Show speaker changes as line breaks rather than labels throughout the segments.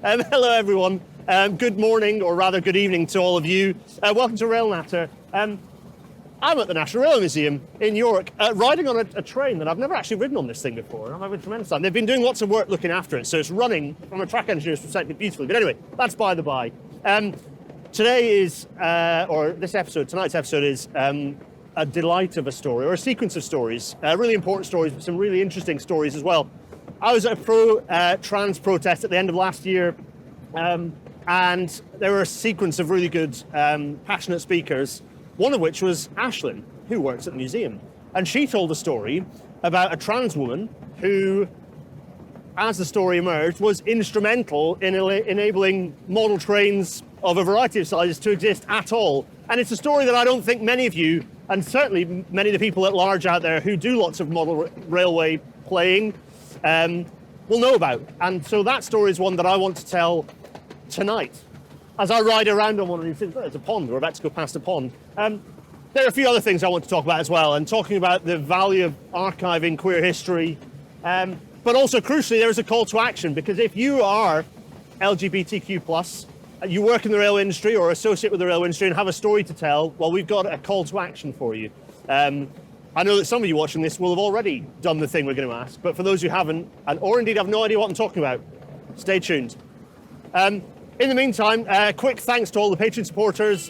Hello, everyone. Good morning, or rather good evening to all of you. Welcome to Rail Natter. I'm at the National Railway Museum in York, riding on a train that I've never actually ridden on this thing before. I'm having a tremendous time. They've been doing lots of work looking after it, so it's running from a track engineer's perspective beautifully. But anyway, that's by the by. Today is, tonight's episode is a delight of a story, or a sequence of stories, really important stories, but some really interesting stories as well. I was at a pro-trans protest at the end of last year, and there were a sequence of really good, passionate speakers, one of which was Aislinn, who works at the museum. And she told a story about a trans woman who, as the story emerged, was instrumental in enabling model trains of a variety of sizes to exist at all. And it's a story that I don't think many of you, and certainly many of the people at large out there who do lots of model railway playing, will know about. And so that story is one that I want to tell tonight as I ride around on one of these things. There's a pond, we're about to go past a pond. There are a few other things I want to talk about as well, and talking about the value of archiving queer history, but also crucially there is a call to action, because if you are LGBTQ+, you work in the railway industry or associate with the railway industry and have a story to tell, well, we've got a call to action for you. I know that some of you watching this will have already done the thing we're going to ask, but for those who haven't, or indeed have no idea what I'm talking about, stay tuned. In the meantime, quick thanks to all the Patreon supporters.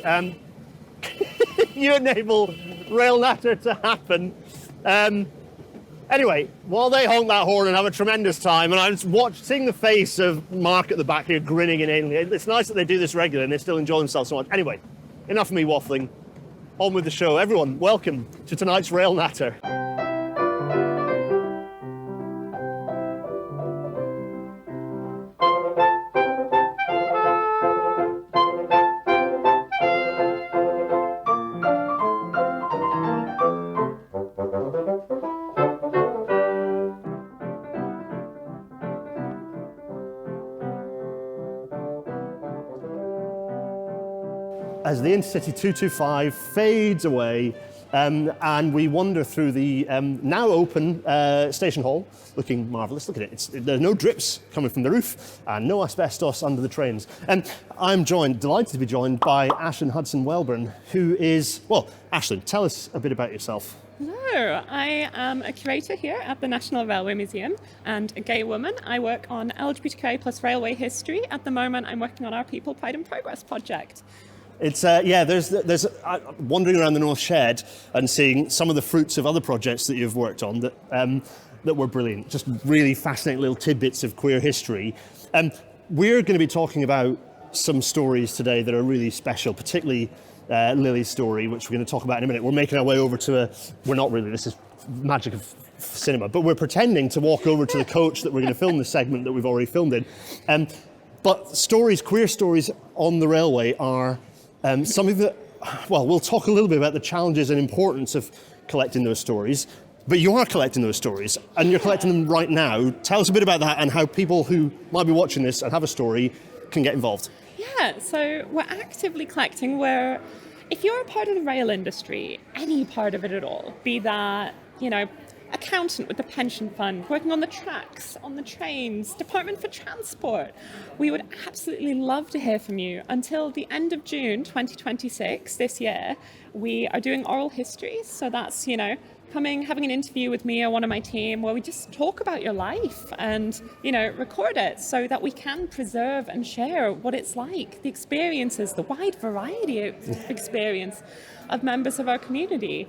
You enable Rail Natter to happen. Anyway, while they honk that horn and have a tremendous time, and I'm seeing the face of Mark at the back here grinning inanely. It's nice that they do this regularly and they still enjoy themselves so much. Anyway, enough of me waffling. On with the show. Everyone, welcome to tonight's Rail Natter. As the Intercity 225 fades away, and we wander through the now open station hall, looking marvellous. Look at it. There's no drips coming from the roof and no asbestos under the trains. And I'm delighted to be joined by Aislinn Hudson-Welburn, who is, well, Aislinn, tell us a bit about yourself.
Hello, I am a curator here at the National Railway Museum and a gay woman. I work on LGBTQIA plus railway history. At the moment, I'm working on our People, Pride and Progress project.
It's there's wandering around the North Shed and seeing some of the fruits of other projects that you've worked on that were brilliant. Just really fascinating little tidbits of queer history. We're going to be talking about some stories today that are really special, particularly Lily's story, which we're going to talk about in a minute. We're making our way over to we're not really, this is magic of cinema, but we're pretending to walk over to the coach that we're going to film this segment that we've already filmed in. But stories, queer stories on the railway are something that, well, we'll talk a little bit about the challenges and importance of collecting those stories, but you are collecting those stories and you're collecting them right now. Tell us a bit about that and how people who might be watching this and have a story can get involved.
Yeah, so we're actively collecting where, if you're a part of the rail industry, any part of it at all, be that, accountant with the pension fund, working on the tracks, on the trains, Department for Transport. We would absolutely love to hear from you. Until the end of June 2026, this year, we are doing oral histories. So that's, having an interview with me or one of my team where we just talk about your life and, record it so that we can preserve and share what it's like, the experiences, the wide variety of experience of members of our community.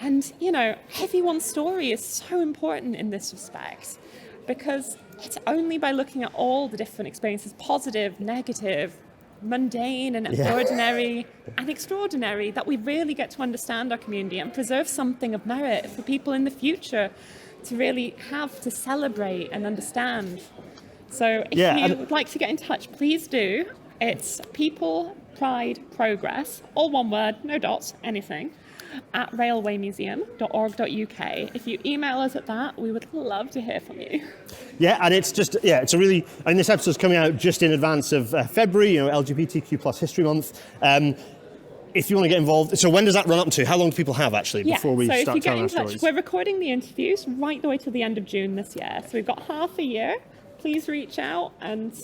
And, everyone's story is so important in this respect, because it's only by looking at all the different experiences, positive, negative, mundane and ordinary and extraordinary, that we really get to understand our community and preserve something of merit for people in the future to really have to celebrate and understand. So if you would like to get in touch, please do. It's People, Pride, Progress, all one word, no dots, anything, at railwaymuseum.org.uk. If you email us at that, we would love to hear from you.
Yeah, and it's just, it's a really, this episode's coming out just in advance of February, LGBTQ plus History Month. If you want to get involved, so when does that run up to? How long do people have actually before we start telling our stories? So if you get in touch,
we're recording the interviews right the way to the end of June this year. So we've got half a year please reach out, and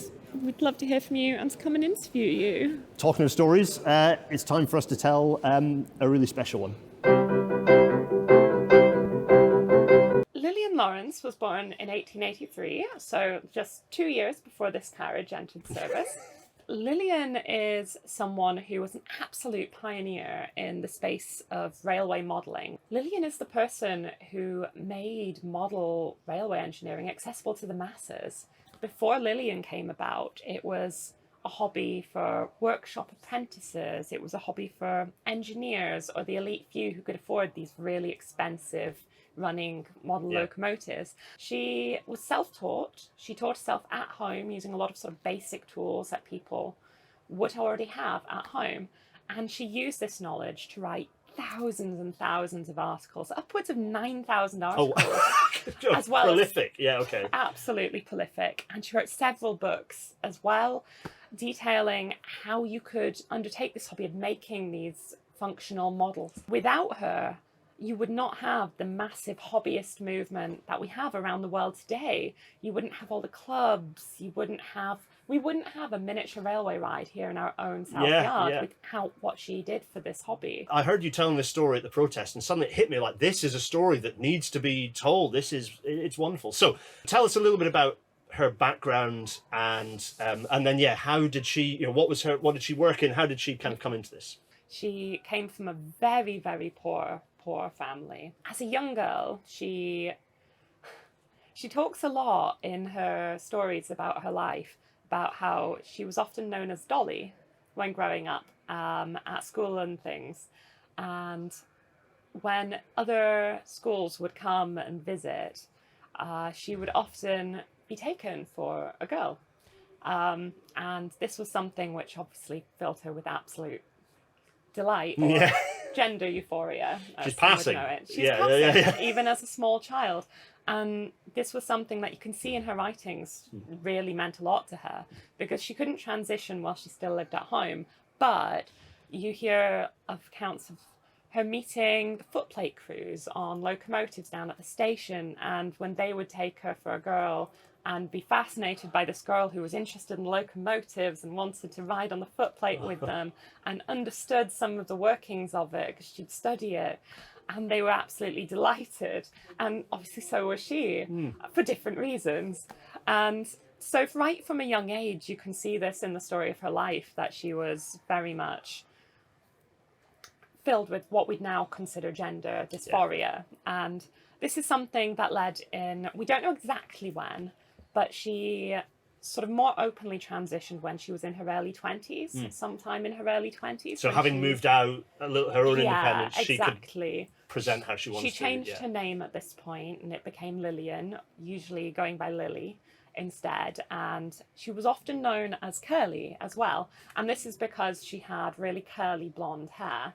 we'd love to hear from you and to come and interview you.
Talking of stories, it's time for us to tell a really special one.
Lillian Lawrence was born in 1883, so just 2 years before this carriage entered service. Lillian is someone who was an absolute pioneer in the space of railway modelling. Lillian is the person who made model railway engineering accessible to the masses. Before Lillian came about, it was a hobby for workshop apprentices, it was a hobby for engineers or the elite few who could afford these really expensive running model locomotives. She was self-taught. She taught herself at home using a lot of sort of basic tools that people would already have at home. And she used this knowledge to write thousands and thousands of articles, upwards of 9,000 articles. As well
prolific,
absolutely prolific. And she wrote several books as well, detailing how you could undertake this hobby of making these functional models. Without her, you would not have the massive hobbyist movement that we have around the world today. You wouldn't have all the clubs. We wouldn't have a miniature railway ride here in our own South Yard without what she did for this hobby.
I heard you telling this story at the protest, and suddenly it hit me like, this is a story that needs to be told. It's wonderful. So tell us a little bit about her background, and then how did she, what did she work in? How did she kind of come into this?
She came from a very, very poor family. As a young girl, she talks a lot in her stories about her life, about how she was often known as Dolly when growing up at school and things. And when other schools would come and visit, she would often be taken for a girl. And this was something which obviously filled her with absolute delight or gender euphoria.
She's passing.
She's passing, even as a small child. And this was something that you can see in her writings really meant a lot to her, because she couldn't transition while she still lived at home. But you hear of accounts of her meeting the footplate crews on locomotives down at the station, and when they would take her for a girl and be fascinated by this girl who was interested in locomotives and wanted to ride on the footplate with them and understood some of the workings of it because she'd study it. And they were absolutely delighted. And obviously so was she, for different reasons. And so right from a young age, you can see this in the story of her life, that she was very much filled with what we'd now consider gender dysphoria. And this is something that led in, we don't know exactly when, but she sort of more openly transitioned when she was in her early 20s, sometime in her early 20s.
So having moved out a little, her own independence, she could present how she wants to.
She changed her name at this point, and it became Lillian, usually going by Lily instead. And she was often known as Curly as well. And this is because she had really curly blonde hair.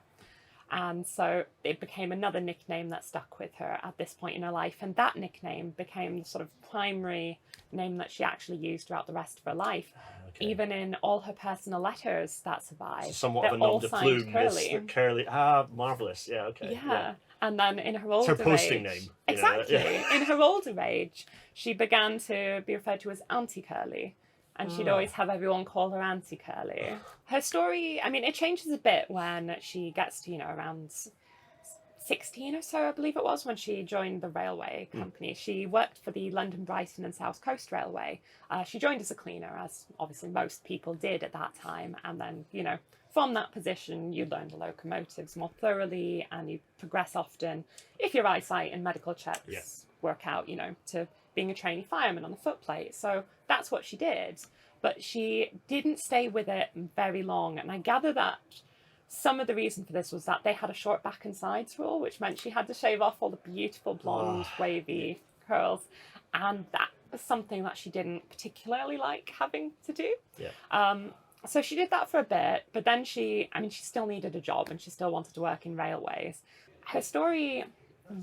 And so it became another nickname that stuck with her at this point in her life. And that nickname became the sort of primary name that she actually used throughout the rest of her life. Okay. Even in all her personal letters that survive. So
somewhat of a nom de plume. Curly. Curly. Marvellous. Yeah, okay.
Yeah. And then in her older age...
It's her posting name.
Exactly. In her older age, she began to be referred to as Auntie Curly. And she'd always have everyone call her Auntie Curly. Her story, I mean, it changes a bit when she gets to, around 16 or so, I believe it was, when she joined the railway company. She worked for the London, Brighton and South Coast Railway. She joined as a cleaner, as obviously most people did at that time. And then, from that position, you learn the locomotives more thoroughly and you progress often, if your eyesight and medical checks work out, to being a trainee fireman on the footplate. So that's what she did. But she didn't stay with it very long. And I gather that some of the reason for this was that they had a short back and sides rule, which meant she had to shave off all the beautiful blonde, wavy curls. And that was something that she didn't particularly like having to do. So she did that for a bit, but then she still needed a job and she still wanted to work in railways. Her story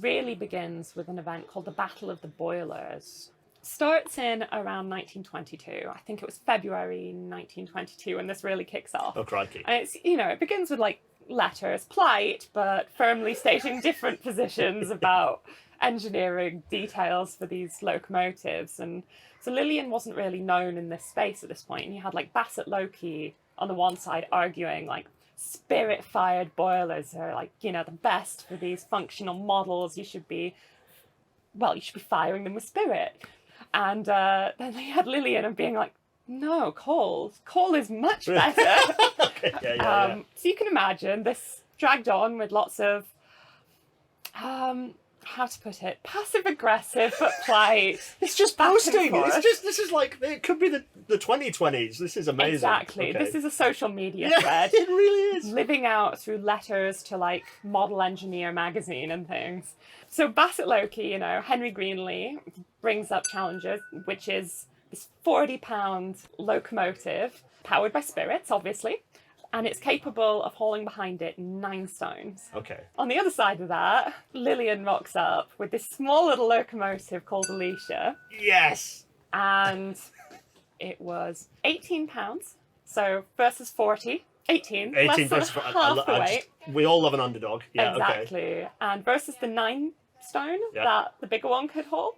really begins with an event called the Battle of the Boilers. Starts in around 1922. I think it was February 1922 when this really kicks off.
Oh, crikey.
And it's, it begins with letters, polite, but firmly stating different positions about engineering details for these locomotives. And so Lillian wasn't really known in this space at this point. And you had like Bassett Loki on the one side arguing like spirit-fired boilers are like, you know, the best for these functional models. You should be firing them with spirit. And then they had Lillian and being like, no, coal is much better.
Okay,
So you can imagine this dragged on with lots of, how to put it, passive aggressive but polite.
It's just posting. This is like, it could be the 2020s. This is amazing.
Exactly.
Okay.
This is a social media thread.
It really is.
Living out through letters to like Model Engineer magazine and things. So Bassett Loki, you know, Henry Greenlee brings up challenges, which is this 40-pound locomotive powered by spirits, obviously, and it's capable of hauling behind it 9 stones.
Okay.
On the other side of that, Lillian rocks up with this small little locomotive called Alicia.
Yes.
And it was 18 pounds, so versus 40. 18 versus half the weight.
We all love an underdog. Yeah,
exactly.
Okay.
And versus the 9 stone that the bigger one could haul,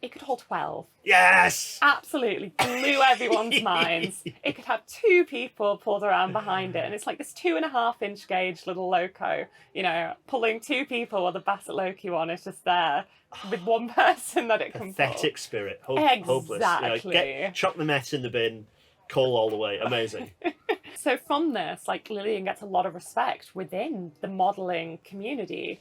it could hold 12.
Yes!
Absolutely blew everyone's minds. It could have 2 people pulled around behind it. And it's like this 2.5-inch gauge little loco, you know, pulling 2 people while the Bassett Loki one is just there with one person that it can pull.
Pathetic spirit. Hopeless.
Exactly.
You know, chuck the mess in the bin, coal all the way. Amazing.
So from this, like, Lillian gets a lot of respect within the modelling community.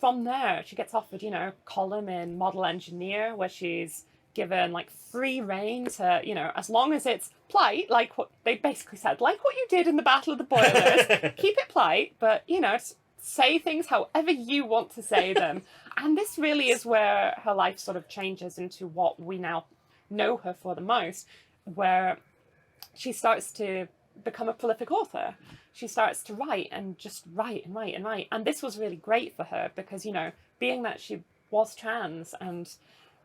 From there, she gets offered, you know, column in Model Engineer, where she's given like free rein to, you know, as long as it's polite, like what they basically said, like what you did in the Battle of the Boilers, keep it polite, but, you know, say things however you want to say them. And this really is where her life sort of changes into what we now know her for the most, where she starts to become a prolific author. She starts to write and just write and write and write. And this was really great for her because, you know, being that she was trans and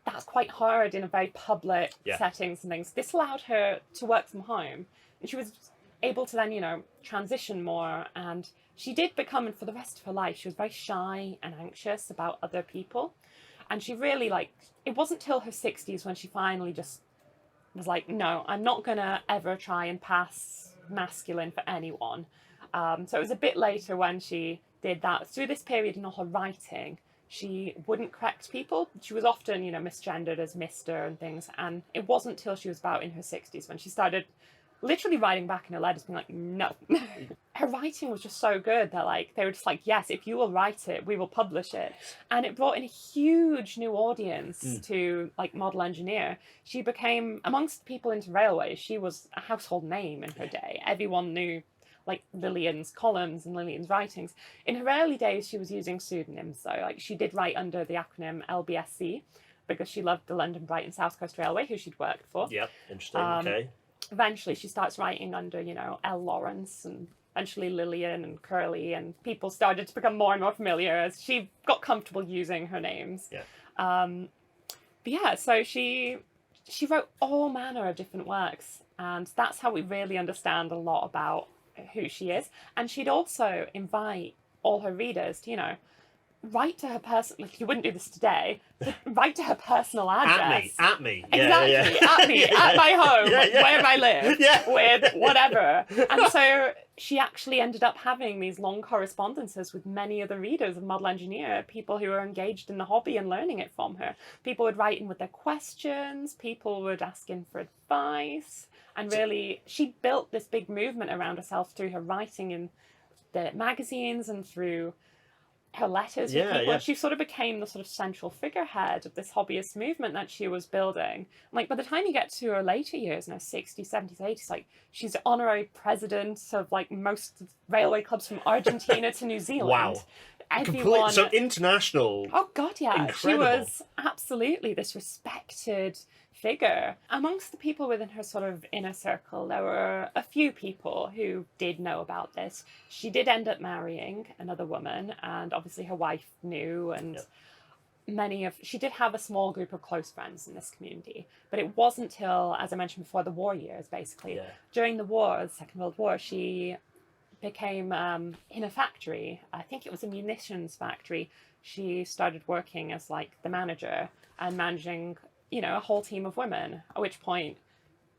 that's quite hard in a very public settings and things, this allowed her to work from home. And she was able to then, you know, transition more. And she did become, and for the rest of her life, she was very shy and anxious about other people. And she really, like, it wasn't till her 60s when she finally just was like, no, I'm not going to ever try and pass masculine for anyone. So it was a bit later when she did that. Through this period in all her writing, she wouldn't correct people. She was often, you know, misgendered as Mr. and things. And it wasn't till she was about in her 60s when she started literally writing back in her letters being like, no. Her writing was just so good that like they were just like, yes, if you will write it, we will publish it. And it brought in a huge new audience to like Model Engineer. She became, amongst people into railways, she was a household name in her day. Everyone knew like Lillian's columns and Lillian's writings. In her early days, she was using pseudonyms though. Like she did write under the acronym LBSC because she loved the London, Brighton, South Coast Railway, who she'd worked for.
Yep, interesting, okay.
Eventually she starts writing under, you know, L. Lawrence and eventually Lillian and Curly, and people started to become more and more familiar as she got comfortable using her names.
Yeah.
But yeah, so she wrote all manner of different works, and that's how we really understand a lot about who she is. And she'd also invite all her readers to, you know, write to her personal, like you wouldn't do this today, but write to her personal address.
At me.
Exactly, at me, at my home, where I live, with whatever. And so she actually ended up having these long correspondences with many of the readers of Model Engineer, people who were engaged in the hobby and learning it from her. People would write in with their questions, people would ask in for advice, and really, she built this big movement around herself through her writing in the magazines and through her letters with people. And she sort of became the sort of central figurehead of this hobbyist movement that she was building. Like by the time you get to her later years, now 60s, 70s, 80s, like she's honorary president of like most railway clubs from Argentina to New Zealand.
Wow.
Everyone...
So international.
Oh God, yeah.
Incredible.
She was absolutely this respected figure. Amongst the people within her sort of inner circle, there were a few people who did know about this. She did end up marrying another woman, and obviously her wife knew, and she did have a small group of close friends in this community. But it wasn't till, as I mentioned before, the war years, basically. During the war, the Second World War, she became in a factory. I think it was a munitions factory. She started working as like the manager and managing, you know, a whole team of women, at which point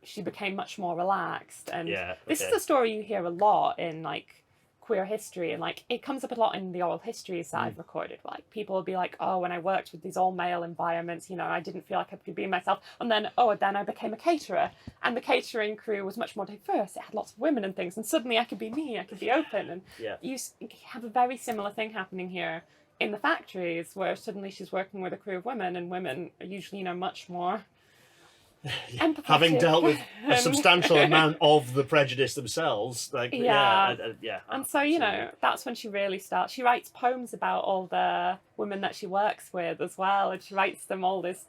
she became much more relaxed. And this is a story you hear a lot in like queer history, and like it comes up a lot in the oral histories that I've recorded. Like people will be like, oh, when I worked with these all male environments, you know, I didn't feel like I could be myself. And then then I became a caterer, and the catering crew was much more diverse. It had lots of women and things, and suddenly I could be me, I could be open. And you have a very similar thing happening here in the factories, where suddenly she's working with a crew of women, and women are usually, you know, much more
having dealt with a substantial amount of the prejudice themselves, like
and so, you know, that's when she really starts. She writes poems about all the women that she works with as well, and she writes them all this,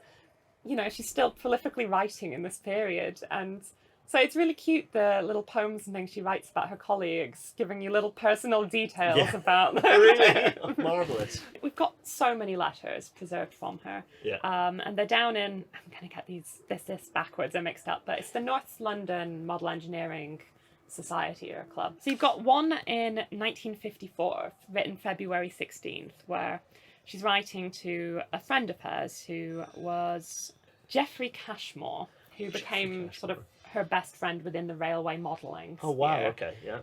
you know, she's still prolifically writing in this period. And so it's really cute, the little poems and things she writes about her colleagues, giving you little personal details about them.
Really marvellous.
We've got so many letters preserved from her. And they're down in, I'm going to get this backwards, they're mixed up, but it's the North London Model Engineering Society or Club. So you've got one in 1954, written February 16th, where she's writing to a friend of hers who was Geoffrey Cashmore, who became sort of her best friend within the railway modelling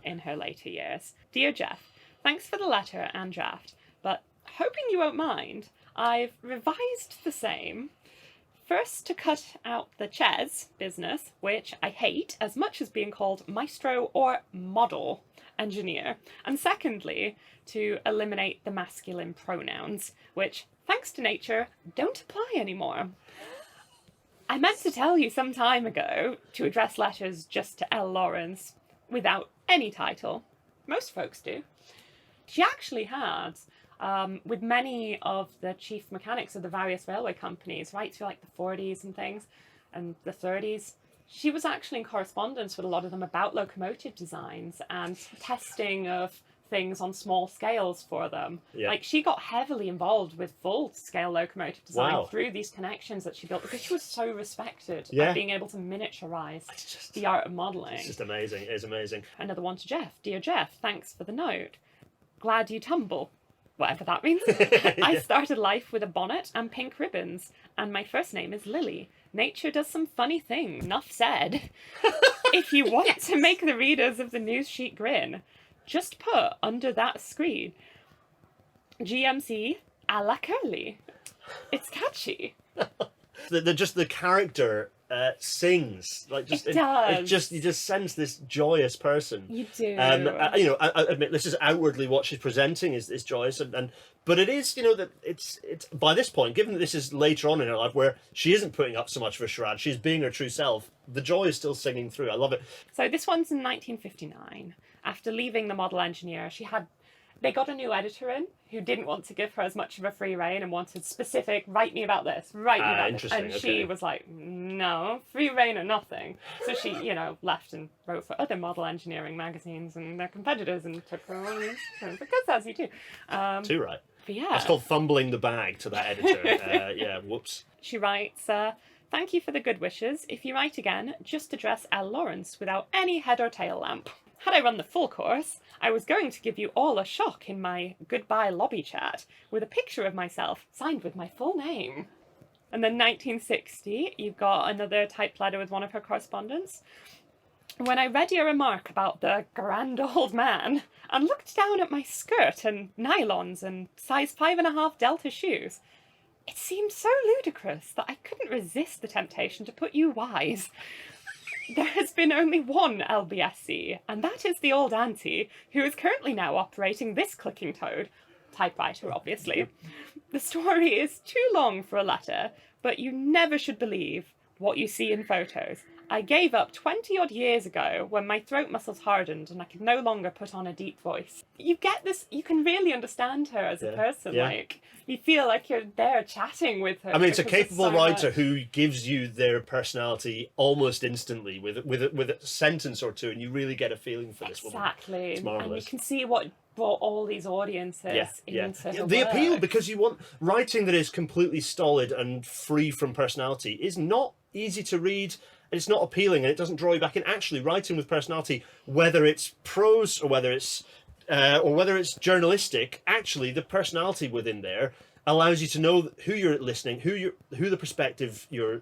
in her later years. Dear Jeff, thanks for the letter and draft, but hoping you won't mind, I've revised the same. First, to cut out the ches business, which I hate as much as being called maestro or model engineer. And secondly, to eliminate the masculine pronouns, which, thanks to nature, don't apply anymore. I meant to tell you some time ago to address letters just to L. Lawrence without any title. Most folks do. She actually had, with many of the chief mechanics of the various railway companies, right through like the 40s and things, and the 30s, she was actually in correspondence with a lot of them about locomotive designs and testing of things on small scales for them. Like she got heavily involved with full-scale locomotive design through these connections that she built, because she was so respected at being able to miniaturize the art of modelling.
It's just amazing. It is amazing.
Another one to Jeff. Dear Jeff, thanks for the note. Glad you tumble. Whatever that means. I started life with a bonnet and pink ribbons, and my first name is Lily. Nature does some funny things. Enough said. If you want to make the readers of the news sheet grin, just put under that screen GMC a la curly. It's catchy.
the character sings like just
it does.
It just, you just sense this joyous person.
You do.
You know, I admit this is outwardly what she's presenting is joyous, and but it is, you know, that it's by this point, given that this is later on in her life where she isn't putting up so much of a charade, she's being her true self. The joy is still singing through. I love it.
So this one's in 1959. After leaving the model engineer, they got a new editor in who didn't want to give her as much of a free rein and wanted specific, write me about this, write me about this. And she was like, no, free rein or nothing. So she, you know, left and wrote for other model engineering magazines and their competitors and took her on, because as you do.
Too right.
But yeah.
That's called fumbling the bag to that editor. Whoops.
She writes, thank you for the good wishes. If you write again, just address L. Lawrence without any head or tail lamp. Had I run the full course, I was going to give you all a shock in my goodbye lobby chat with a picture of myself signed with my full name. And then 1960, you've got another typed letter with one of her correspondents. When I read your remark about the grand old man and looked down at my skirt and nylons and size 5.5 Delta shoes, it seemed so ludicrous that I couldn't resist the temptation to put you wise. There has been only one LBSC, and that is the old auntie, who is currently now operating this clicking toad. Typewriter, obviously. The story is too long for a letter, but you never should believe what you see in photos. I gave up 20-odd years ago when my throat muscles hardened and I could no longer put on a deep voice. You get this, you can really understand her as a person, like, you feel like you're there chatting with her.
I mean, it's a capable writer who gives you their personality almost instantly with a sentence or two, and you really get a feeling for this woman.
Exactly.
It's marvellous.
And you can see what brought all these audiences into her
the
work.
appeal, because you want writing that is completely stolid and free from personality is not easy to read, it's not appealing and it doesn't draw you back in. Actually, writing with personality, whether it's prose or whether it's journalistic, actually the personality within there allows you to know who you're listening, who the perspective you're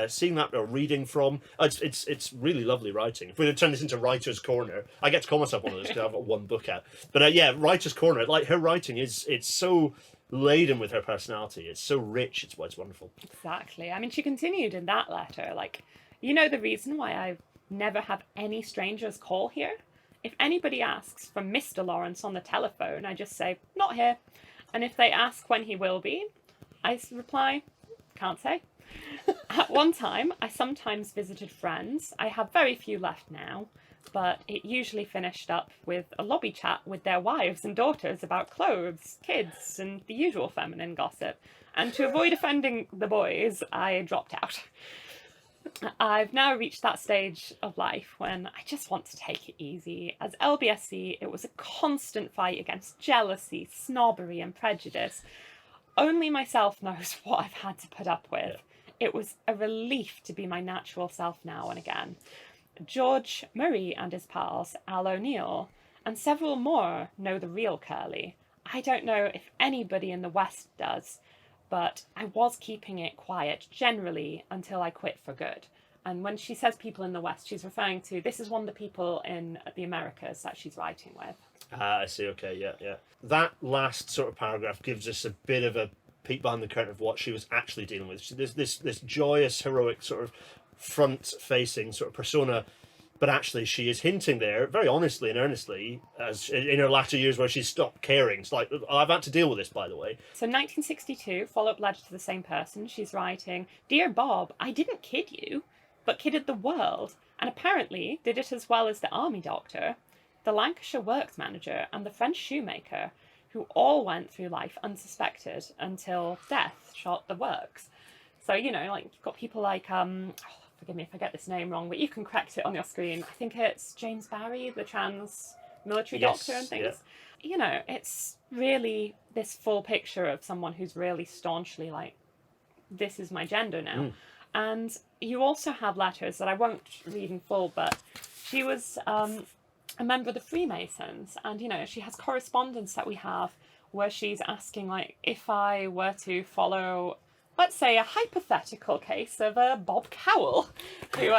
seeing that or reading from. It's really lovely writing. If we were to turn this into Writer's Corner, I get to call myself one of those because I've got one book out. But yeah, Writer's Corner, like her writing it's so laden with her personality. It's so rich. It's wonderful.
Exactly. I mean, she continued in that letter, like, you know, the reason why I never have any strangers call here? If anybody asks for Mr. Lawrence on the telephone, I just say, not here. And if they ask when he will be, I reply, can't say. At one time, I sometimes visited friends. I have very few left now, but it usually finished up with a lobby chat with their wives and daughters about clothes, kids, and the usual feminine gossip. And to avoid offending the boys, I dropped out. I've now reached that stage of life when I just want to take it easy. As LBSC, it was a constant fight against jealousy, snobbery, and prejudice. Only myself knows what I've had to put up with. It was a relief to be my natural self now and again. George Murray and his pals, Al O'Neill, and several more know the real Curly. I don't know if anybody in the West does, but I was keeping it quiet generally until I quit for good. And when she says people in the West, she's referring to, this is one of the people in the Americas that she's writing with.
I see. Okay, yeah. That last sort of paragraph gives us a bit of a peek behind the curtain of what she was actually dealing with. This joyous, heroic sort of front-facing sort of persona, but actually she is hinting there, very honestly and earnestly, as in her latter years where she's stopped caring. It's like, I've had to deal with this, by the way.
So 1962, follow-up letter to the same person. She's writing, Dear Bob, I didn't kid you, but kidded the world, and apparently did it as well as the army doctor, the Lancashire works manager, and the French shoemaker, who all went through life unsuspected until death shot the works. So, you know, like, you've got people like, forgive me if I get this name wrong, but you can correct it on your screen. I think it's James Barry, the trans military doctor and things. Yeah. You know, it's really this full picture of someone who's really staunchly like, this is my gender now. And you also have letters that I won't read in full, but she was a member of the Freemasons. And, you know, she has correspondence that we have where she's asking, like, if I were to follow, let's say, a hypothetical case of Bob Cowell, who,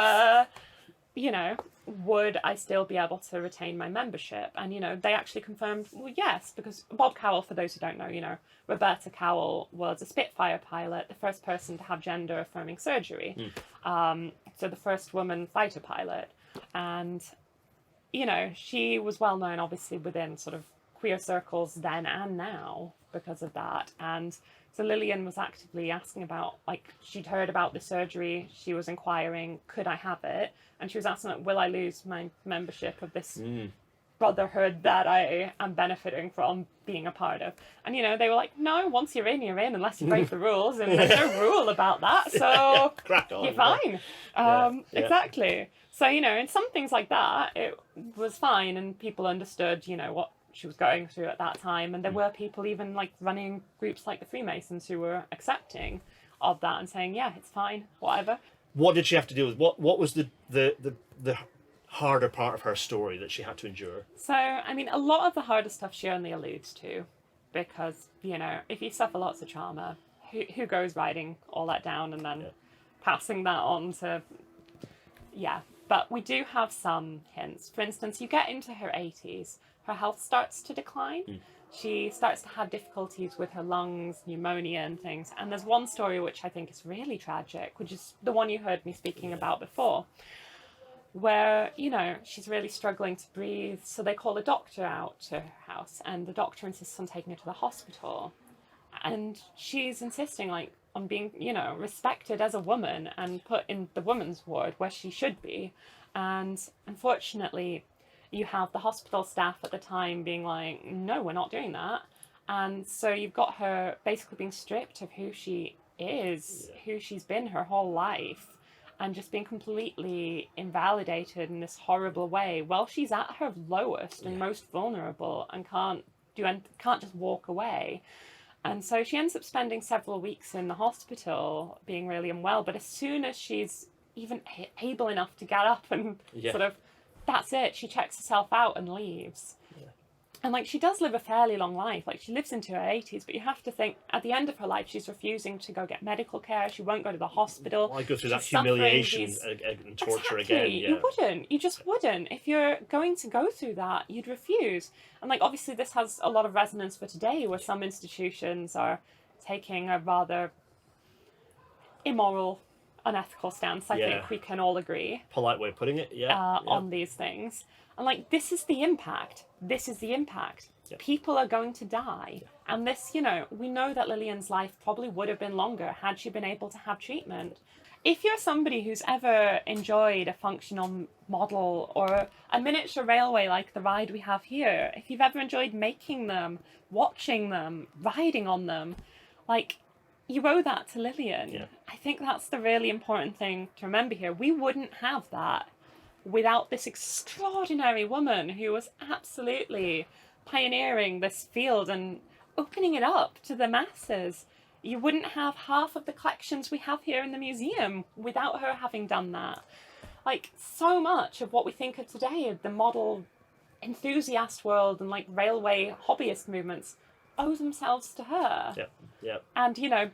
you know, would I still be able to retain my membership? And, you know, they actually confirmed, well, yes, because Bob Cowell, for those who don't know, you know, Roberta Cowell was a Spitfire pilot, the first person to have gender-affirming surgery. So the first woman fighter pilot. And, you know, she was well known, obviously, within sort of queer circles then and now because of that. And so Lillian was actively asking about, like, she'd heard about the surgery. She was inquiring, could I have it? And she was asking, like, will I lose my membership of this brotherhood that I am benefiting from being a part of? And, you know, they were like, no, once you're in, unless you break the rules. And there's no rule about that. So
Crack on,
you're fine. Exactly. So, you know, in some things like that, it was fine. And people understood, you know, what she was going through at that time. And there were people even like running groups like the Freemasons who were accepting of that and saying, yeah, it's fine, whatever.
What did she have to deal with? What was the harder part of her story that she had to endure?
So, I mean, a lot of the harder stuff she only alludes to because, you know, if you suffer lots of trauma, who goes writing all that down and then passing that on to... Yeah, but we do have some hints. For instance, you get into her 80s, her health starts to decline. She starts to have difficulties with her lungs, pneumonia and things. And there's one story which I think is really tragic, which is the one you heard me speaking about before, where, you know, she's really struggling to breathe. So they call a doctor out to her house and the doctor insists on taking her to the hospital. And she's insisting, like, on being, you know, respected as a woman and put in the women's ward where she should be. And unfortunately, you have the hospital staff at the time being like, no, we're not doing that. And so you've got her basically being stripped of who she is, who she's been her whole life, and just being completely invalidated in this horrible way while she's at her lowest and most vulnerable and can't just walk away. And so she ends up spending several weeks in the hospital being really unwell. But as soon as she's even able enough to get up and sort of, that's it. She checks herself out and leaves. Yeah. And like, she does live a fairly long life. Like, she lives into her 80s, but you have to think at the end of her life, she's refusing to go get medical care. She won't go to the hospital.
Why go through that humiliation and torture again? Yeah.
You wouldn't. You just wouldn't. If you're going to go through that, you'd refuse. And like, obviously this has a lot of resonance for today, where some institutions are taking a rather immoral, unethical stance. I think we can all agree.
Polite way of putting it,
on these things. And like, this is the impact. This is the impact. Yep. People are going to die. Yep. And this, you know, we know that Lillian's life probably would have been longer had she been able to have treatment. If you're somebody who's ever enjoyed a functional model or a miniature railway like the ride we have here, if you've ever enjoyed making them, watching them, riding on them, like, you owe that to Lillian. Yeah. I think that's the really important thing to remember here. We wouldn't have that without this extraordinary woman who was absolutely pioneering this field and opening it up to the masses. You wouldn't have half of the collections we have here in the museum without her having done that. Like, so much of what we think of today, the model enthusiast world and like railway hobbyist movements, owe themselves to her.
Yeah.
And, you know,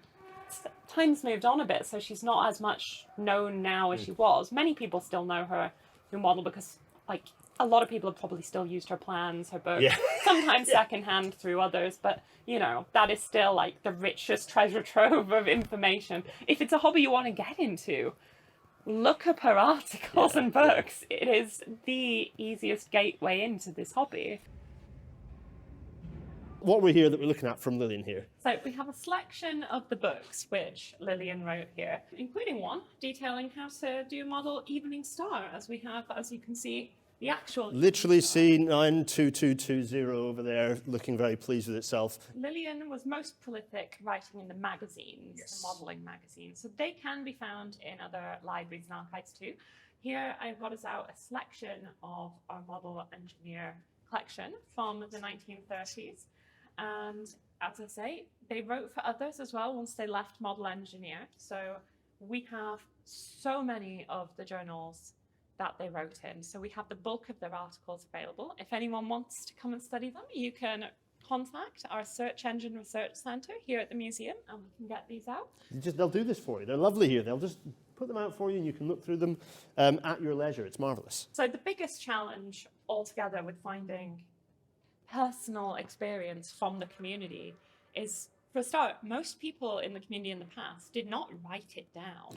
time's moved on a bit, so she's not as much known now as she was. Many people still know her who model because, like, a lot of people have probably still used her plans, her books, sometimes secondhand through others, but, you know, that is still, like, the richest treasure trove of information. If it's a hobby you want to get into, look up her articles and books. It is the easiest gateway into this hobby.
What we're here that we're looking at from Lillian here?
So we have a selection of the books which Lillian wrote here, including one detailing how to do model Evening Star, as we have, as you can see, the actual...
Literally see 92220 over there, looking very pleased with itself.
Lillian was most prolific writing in the magazines, the modelling magazines, so they can be found in other libraries and archives too. Here I've got us out a selection of our model engineer collection from the 1930s. And as I say, they wrote for others as well once they left Model Engineer. So we have so many of the journals that they wrote in. So we have the bulk of their articles available. If anyone wants to come and study them, you can contact our Search Engine Research Centre here at the museum and we can get these out.
They'll do this for you. They're lovely here. They'll just put them out for you and you can look through them at your leisure. It's marvellous.
So the biggest challenge altogether with finding personal experience from the community is, for a start, most people in the community in the past did not write it down.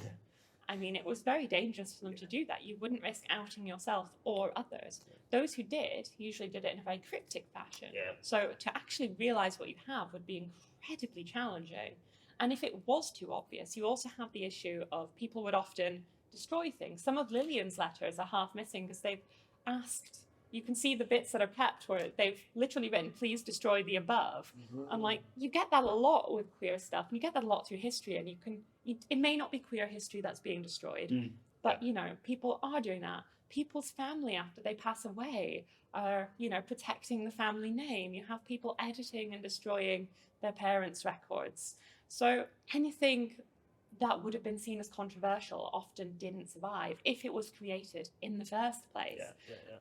I mean, it was very dangerous for them to do that. You wouldn't risk outing yourself or others. Those who did usually did it in a very cryptic fashion. So to actually realize what you have would be incredibly challenging. And if it was too obvious, you also have the issue of people would often destroy things. Some of Lillian's letters are half missing because they've asked. You can see the bits that are kept where they've literally written, please destroy the above. And like, you get that a lot with queer stuff, and you get that a lot through history, and it may not be queer history that's being destroyed, but, you know, people are doing that. People's family, after they pass away, are, you know, protecting the family name. You have people editing and destroying their parents' records. So anything that would have been seen as controversial often didn't survive if it was created in the first place.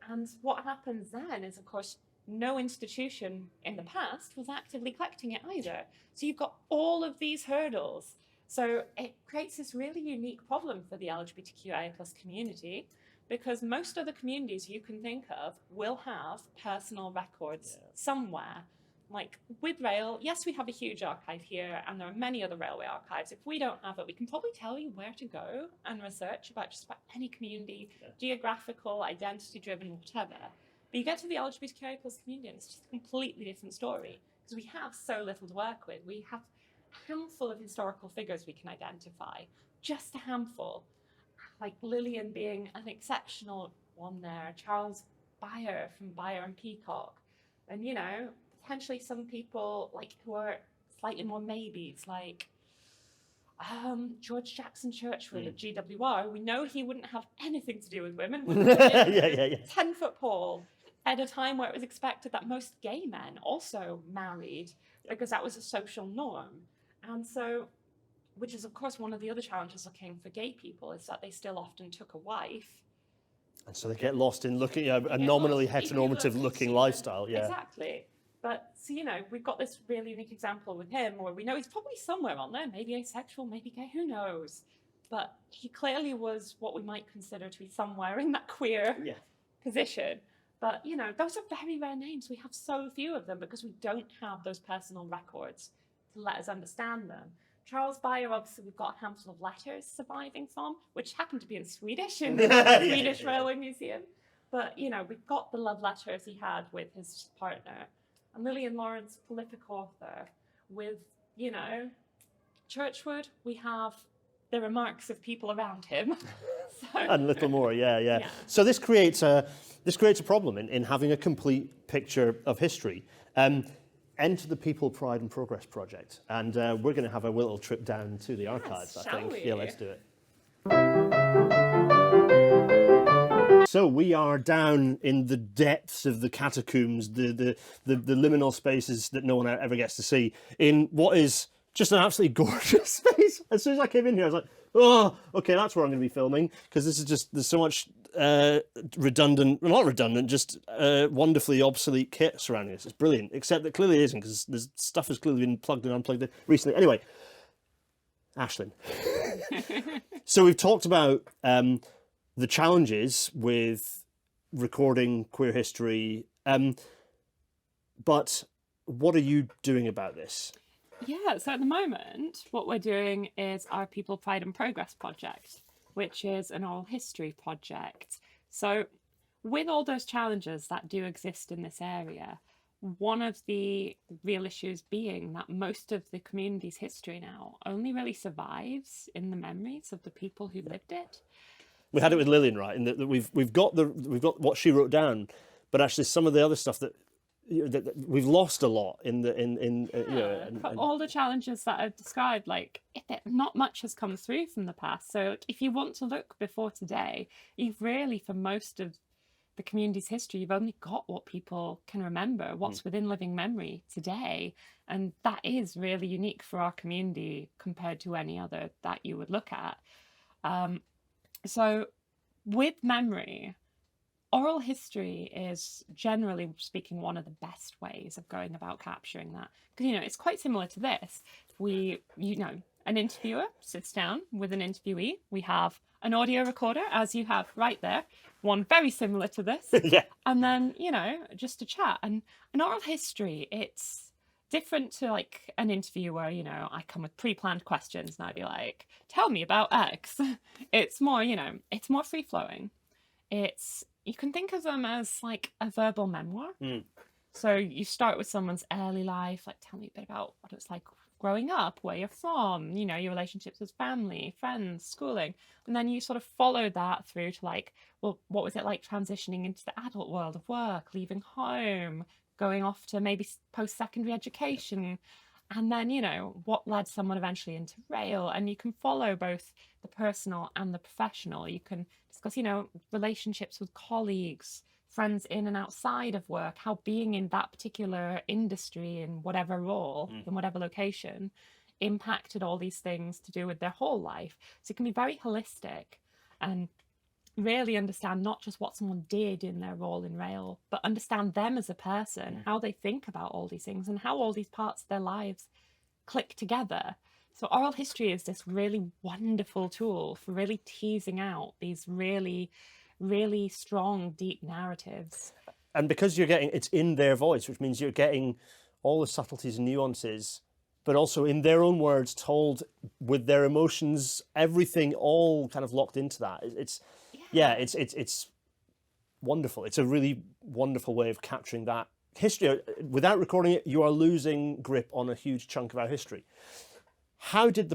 And what happens then is, of course, no institution in the past was actively collecting it either. So you've got all of these hurdles. So it creates this really unique problem for the LGBTQIA+ community, because most other communities you can think of will have personal records somewhere. Like with rail, yes, we have a huge archive here, and there are many other railway archives. If we don't have it, we can probably tell you where to go and research about just about any community, geographical, identity-driven, whatever. But you get to the LGBTQIA+ community, and it's just a completely different story, because we have so little to work with. We have a handful of historical figures we can identify, just a handful. Like Lillian being an exceptional one there, Charles Beyer from Beyer and Peacock, and, you know, potentially some people like who are slightly more maybes, like George Jackson Churchward at GWR. We know he wouldn't have anything to do with women. 10-foot pole at a time where it was expected that most gay men also married because that was a social norm. And so which is of course one of the other challenges looking for gay people, is that they still often took a wife.
And so they get lost in looking at a
They get
nominally
lost, even if it
heteronormative
looks
looking
super-
lifestyle. Yeah.
Exactly. But so, you know, we've got this really unique example with him where we know he's probably somewhere on there, maybe asexual, maybe gay, who knows. But he clearly was what we might consider to be somewhere in that queer position. But, you know, those are very rare names. We have so few of them because we don't have those personal records to let us understand them. Charles Beyer, obviously, we've got a handful of letters surviving from, which happen to be in Swedish, in the Swedish Railway Museum. But, you know, we've got the love letters he had with his partner. And Lillian Lawrence, prolific author. With, you know, Churchwood, we have the remarks of people around him.
And little more, yeah. So this creates a problem in having a complete picture of history. Enter the People, Pride and Progress project, and we're going to have a little trip down to the archives. I think.
We?
Yeah, let's do it. So we are down in the depths of the catacombs, the liminal spaces that no one ever gets to see, in what is just an absolutely gorgeous space. As soon as I came in here, I was like, oh, okay, that's where I'm going to be filming, because this is just, there's so much just wonderfully obsolete kit surrounding us. It's brilliant, except that clearly it isn't, because this stuff has clearly been plugged and unplugged recently. Anyway, Ashlyn. So we've talked about the challenges with recording queer history, but what are you doing about this?
Yeah, so at the moment, what we're doing is our People, Pride and Progress project, which is an oral history project. So with all those challenges that do exist in this area, one of the real issues being that most of the community's history now only really survives in the memories of the people who lived it.
We had it with Lillian, right? In that we've got what she wrote down, but actually some of the other stuff that we've lost a lot in
all the challenges that I've described, like not much has come through from the past. So if you want to look before today, you've really, for most of the community's history, you've only got what people can remember, what's within living memory today, and that is really unique for our community compared to any other that you would look at. So with memory, oral history is, generally speaking, one of the best ways of going about capturing that. Because, you know, it's quite similar to this. An interviewer sits down with an interviewee. We have an audio recorder, as you have right there, one very similar to this.
Yeah.
And then, you know, just a chat. And an oral history, it's different to like an interview where, you know, I come with pre-planned questions and I'd be like, tell me about X. It's more, you know, it's more free-flowing. You can think of them as like a verbal memoir. So you start with someone's early life, like tell me a bit about what it's like growing up, where you're from, you know, your relationships with family, friends, schooling. And then you sort of follow that through to like, well, what was it like transitioning into the adult world of work, leaving home, going off to maybe post-secondary education. And then, you know, what led someone eventually into rail. And you can follow both the personal and the professional. You can discuss, you know, relationships with colleagues, friends in and outside of work, how being in that particular industry in whatever role, in whatever location, impacted all these things to do with their whole life. So it can be very holistic and really understand not just what someone did in their role in rail, but understand them as a person, how they think about all these things and how all these parts of their lives click together. So oral history is this really wonderful tool for really teasing out these really, really strong, deep narratives.
And because it's in their voice, which means you're getting all the subtleties and nuances, but also in their own words, told with their emotions, everything all kind of locked into that. It's wonderful. It's a really wonderful way of capturing that history. Without recording it, you are losing grip on a huge chunk of our history. How did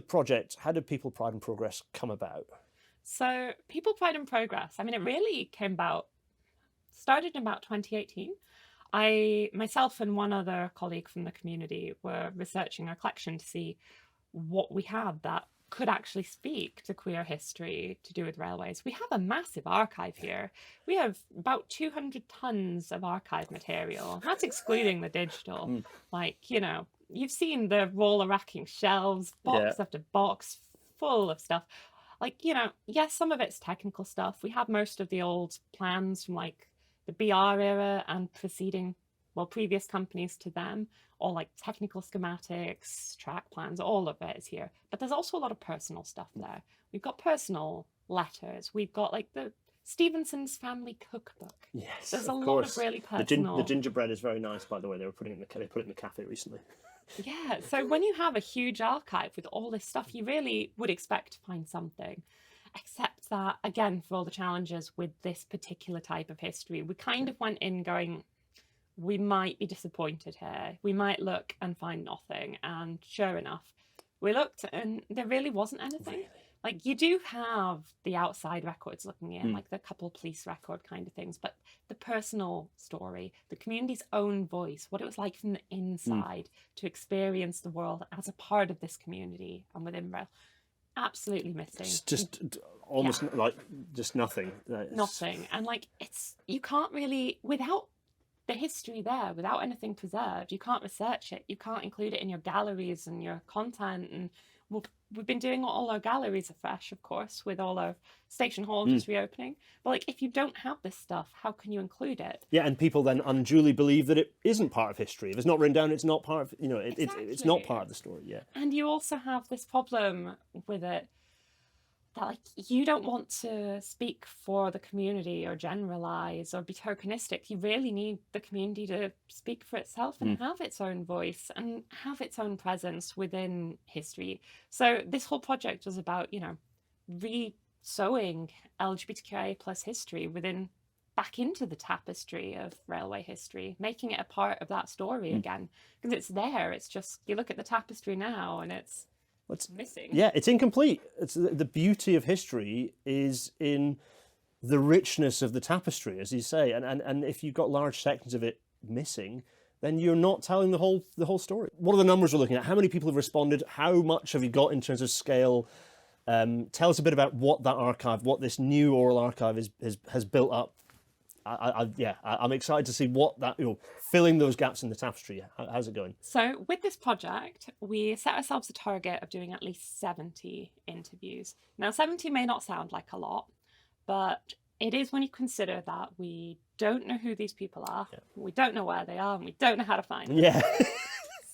People, Pride and Progress come about?
So People, Pride and Progress, I mean, it really started in about 2018. Myself and one other colleague from the community were researching our collection to see what we had that could actually speak to queer history to do with railways. We have a massive archive here. We have about 200 tons of archive material. That's excluding the digital. Like, you know, you've seen the roller racking shelves, box
Yeah.
after box, full of stuff. Like, yes, some of it's technical stuff. We have most of the old plans from like the BR era and previous companies to them, all like technical schematics, track plans, all of it is here. But there's also a lot of personal stuff there. We've got personal letters. We've got like the Stevenson's family cookbook.
Yes,
There's a
of
lot
course.
of really
The
personal.
gingerbread is very nice, by the way. They put it in the cafe recently.
Yeah, so when you have a huge archive with all this stuff, you really would expect to find something. Except that, again, for all the challenges with this particular type of history, we kind of went in going, we might be disappointed here. We might look and find nothing. And sure enough, we looked and there really wasn't anything.
Really?
Like, you do have the outside records looking in, like the couple police record kind of things, but the personal story, the community's own voice, what it was like from the inside to experience the world as a part of this community and within Rail, absolutely missing.
Just almost like just nothing.
Nothing. And like, you can't really, without the history there, without anything preserved, you can't research it. You can't include it in your galleries and your content. And we've been doing all our galleries afresh, of course, with all our Station Hall just reopening. But like, if you don't have this stuff, how can you include it?
Yeah, and people then unduly believe that it isn't part of history. If it's not written down, it's not part of, it's
Exactly.
not part of the story. Yeah.
And you also have this problem with it that like you don't want to speak for the community or generalize or be tokenistic. You really need the community to speak for itself and have its own voice and have its own presence within history. So this whole project was about, re-sewing LGBTQIA plus history back into the tapestry of railway history, making it a part of that story again, because it's there. It's just, you look at the tapestry now and it's missing.
Yeah, it's incomplete. It's the beauty of history is in the richness of the tapestry, as you say, and if you've got large sections of it missing, then you're not telling the whole story. What are the numbers we're looking at? How many people have responded? How much have you got in terms of scale? Tell us a bit about what that archive, what this new oral archive has built up. I'm excited to see what that, filling those gaps in the tapestry. How's it going?
So with this project, we set ourselves a target of doing at least 70 interviews. Now, 70 may not sound like a lot, but it is when you consider that we don't know who these people are, we don't know where they are, and we don't know how to find them.
Yeah.